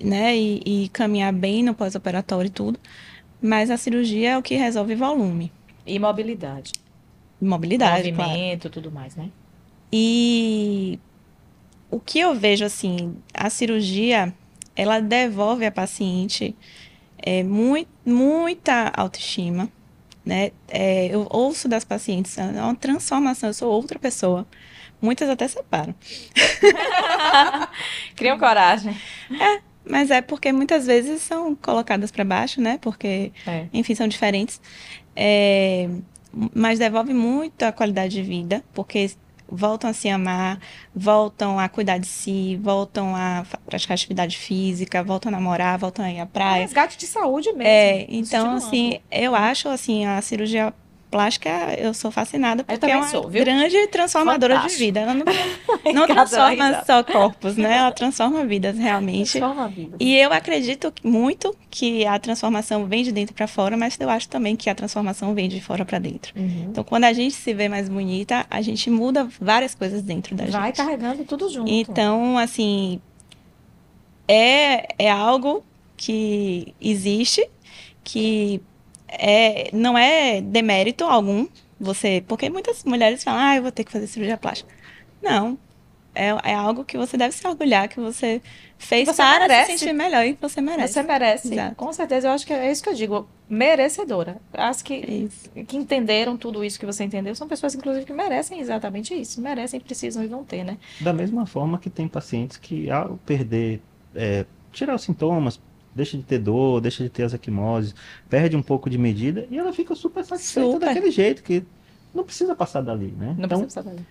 né? E caminhar bem no pós-operatório e tudo. Mas a cirurgia é o que resolve volume. E mobilidade. Mobilidade, movimento, claro. Tudo mais, né? E o que eu vejo, assim, a cirurgia, ela devolve à paciente muita autoestima, né? Eu ouço das pacientes, é uma transformação, eu sou outra pessoa. Muitas até separam. Criam coragem. Mas é porque muitas vezes são colocadas para baixo, né? Porque, enfim, são diferentes. Mas devolve muito a qualidade de vida, porque voltam a se amar, voltam a cuidar de si, voltam a praticar atividade física, voltam a namorar, voltam a ir à praia. Resgate de saúde mesmo. Então, assim, eu acho, assim, a cirurgia plástica, eu sou fascinada, porque é uma grande transformadora de vida. Ela não transforma só corpos, né? Ela transforma vidas, realmente. Transforma vidas. E eu acredito muito que a transformação vem de dentro para fora, mas eu acho também que a transformação vem de fora para dentro. Então, quando a gente se vê mais bonita, a gente muda várias coisas dentro da gente. Vai carregando tudo junto. Então, assim, é algo que existe, que não é demérito algum, porque muitas mulheres falam, eu vou ter que fazer cirurgia plástica. Não, é algo que você deve se orgulhar, que você fez para se sentir melhor e você merece. Você merece, Exato. Com certeza, eu acho que é isso que eu digo, merecedora. As que entenderam tudo isso que você entendeu, são pessoas, inclusive, que merecem exatamente isso, merecem, precisam e vão ter, né? Da mesma forma que tem pacientes que, ao perder, tirar os sintomas, deixa de ter dor, deixa de ter as equimoses, perde um pouco de medida e ela fica super satisfeita daquele jeito, que não precisa passar dali, né? Não precisa passar dali.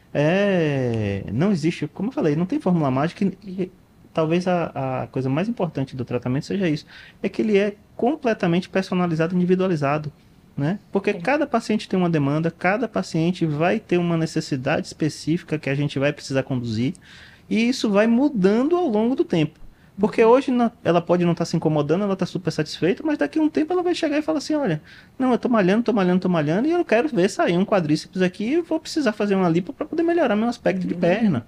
Não existe, como eu falei, não tem fórmula mágica e talvez a coisa mais importante do tratamento seja isso, é que ele é completamente personalizado, individualizado, né? Porque cada paciente tem uma demanda, cada paciente vai ter uma necessidade específica que a gente vai precisar conduzir e isso vai mudando ao longo do tempo. Porque hoje ela pode não estar se incomodando, ela está super satisfeita, mas daqui a um tempo ela vai chegar e falar assim, olha, não, eu tô malhando e eu quero ver sair um quadríceps aqui e vou precisar fazer uma lipo para poder melhorar meu aspecto de perna.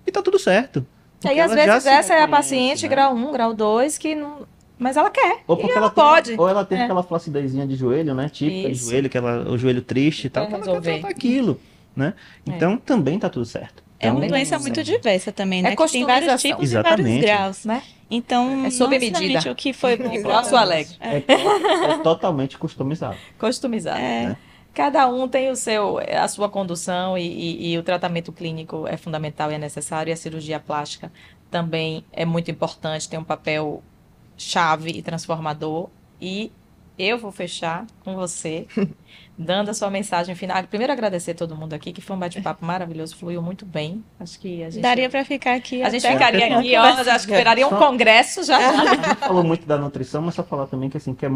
E tá tudo certo. E às vezes essa é a paciente, né? Grau 1, grau 2, que não... Mas ela quer. Ou porque ela pode. Ou ela tem aquela flacidezinha de joelho, né? Típica de joelho, o joelho triste e tal, que ela quer tratar aquilo, né? Então também tá tudo certo. É uma Então, doença muito diversa também, né? É Que tem vários customização. tipos e vários Exatamente. graus. Né? Então, É sob não necessariamente medida. o que foi bom Igual a sua alegre. é totalmente customizado. Customizado. É. Né? Cada um tem a sua condução e o tratamento clínico é fundamental e é necessário. E a cirurgia plástica também é muito importante, tem um papel chave e transformador. E eu vou fechar com você, dando a sua mensagem final. Primeiro, agradecer a todo mundo aqui, que foi um bate-papo maravilhoso, fluiu muito bem. Acho que a gente... Daria para ficar aqui A gente até ficaria amanhã aqui horas, acho que esperaria um congresso já. A gente falou muito da nutrição, mas só falar também que, assim, que é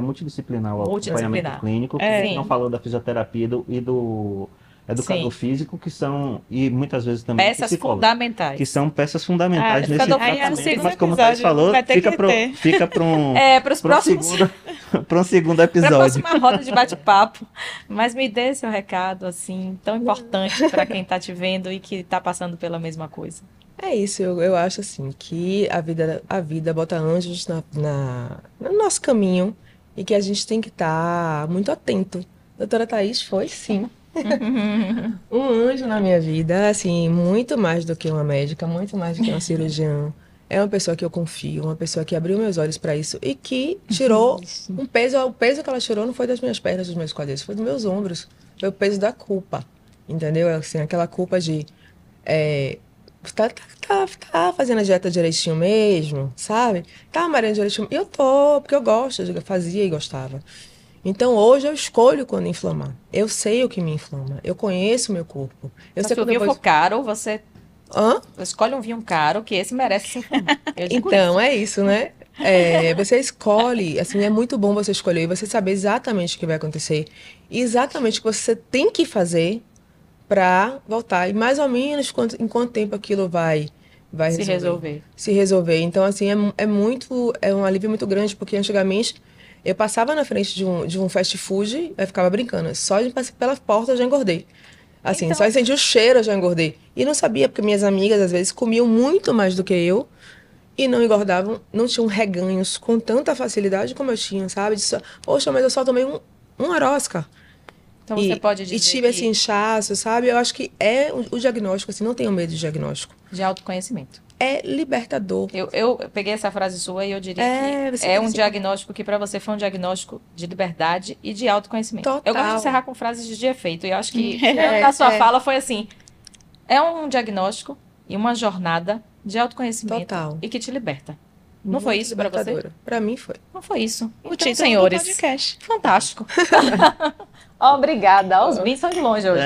multidisciplinar o Multidisciplinar. acompanhamento clínico, que É. a gente não falou da fisioterapia e do educador Sim. físico, que são, e muitas vezes também Peças psicólogo, fundamentais. que são peças fundamentais nesse educador Aí é o tratamento, segundo mas como o Thais episódio, falou, vai ter fica que para ter. Para os pra um próximos... segundo Para a episódio. próxima roda de bate-papo. Mas me dê seu recado, assim, tão importante para quem está te vendo e que está passando pela mesma coisa. É isso, eu acho assim, que a vida bota anjos no nosso caminho e que a gente tem que estar muito atento. Doutora Thaís foi, sim, um anjo na minha vida, assim, muito mais do que uma médica, muito mais do que uma cirurgiã. É uma pessoa que eu confio, uma pessoa que abriu meus olhos para isso e que tirou um peso. O peso que ela tirou não foi das minhas pernas, dos meus quadris, foi dos meus ombros. Foi o peso da culpa, entendeu? Assim, aquela culpa de tá fazendo a dieta direitinho mesmo, sabe? Tá malhando direitinho. E eu tô, porque eu gosto, eu fazia e gostava. Então hoje eu escolho quando inflamar. Eu sei o que me inflama. Eu conheço o meu corpo. Eu Então, sei se o quando vinho eu vou... for caro, você Hã? escolhe um vinho caro, que esse merece ser inflamado. Eu digo Então, é isso, né? Você escolhe, assim, é muito bom você escolher e você saber exatamente o que vai acontecer. E exatamente o que você tem que fazer para voltar. E mais ou menos em quanto tempo aquilo vai se resolver. se resolver. Então, assim, é um alívio muito grande, porque antigamente eu passava na frente de um fast food, eu ficava brincando. Só de passar pela porta eu já engordei. Assim, Então- só de sentir o cheiro eu já engordei. E não sabia, porque minhas amigas, às vezes, comiam muito mais do que eu e não engordavam, não tinham reganhos com tanta facilidade como eu tinha, sabe? Poxa, mas eu só tomei um Arosca. Então você pode dizer E tive esse que inchaço, sabe? Eu acho que o diagnóstico, assim, não tenho medo de diagnóstico. de autoconhecimento. É libertador. Eu peguei essa frase sua e eu diria que você é tem um que ser- diagnóstico que para você foi um diagnóstico de liberdade e de autoconhecimento. Total. Eu gosto de encerrar com frases de efeito e eu acho que É, a sua fala foi assim, é um diagnóstico e uma jornada de autoconhecimento Total. e que te liberta. Não foi Muito isso para você? libertadora. Pra mim foi. Não foi isso. O Então, título senhores, do podcast. fantástico. Obrigada. Os vinhos são de longe hoje.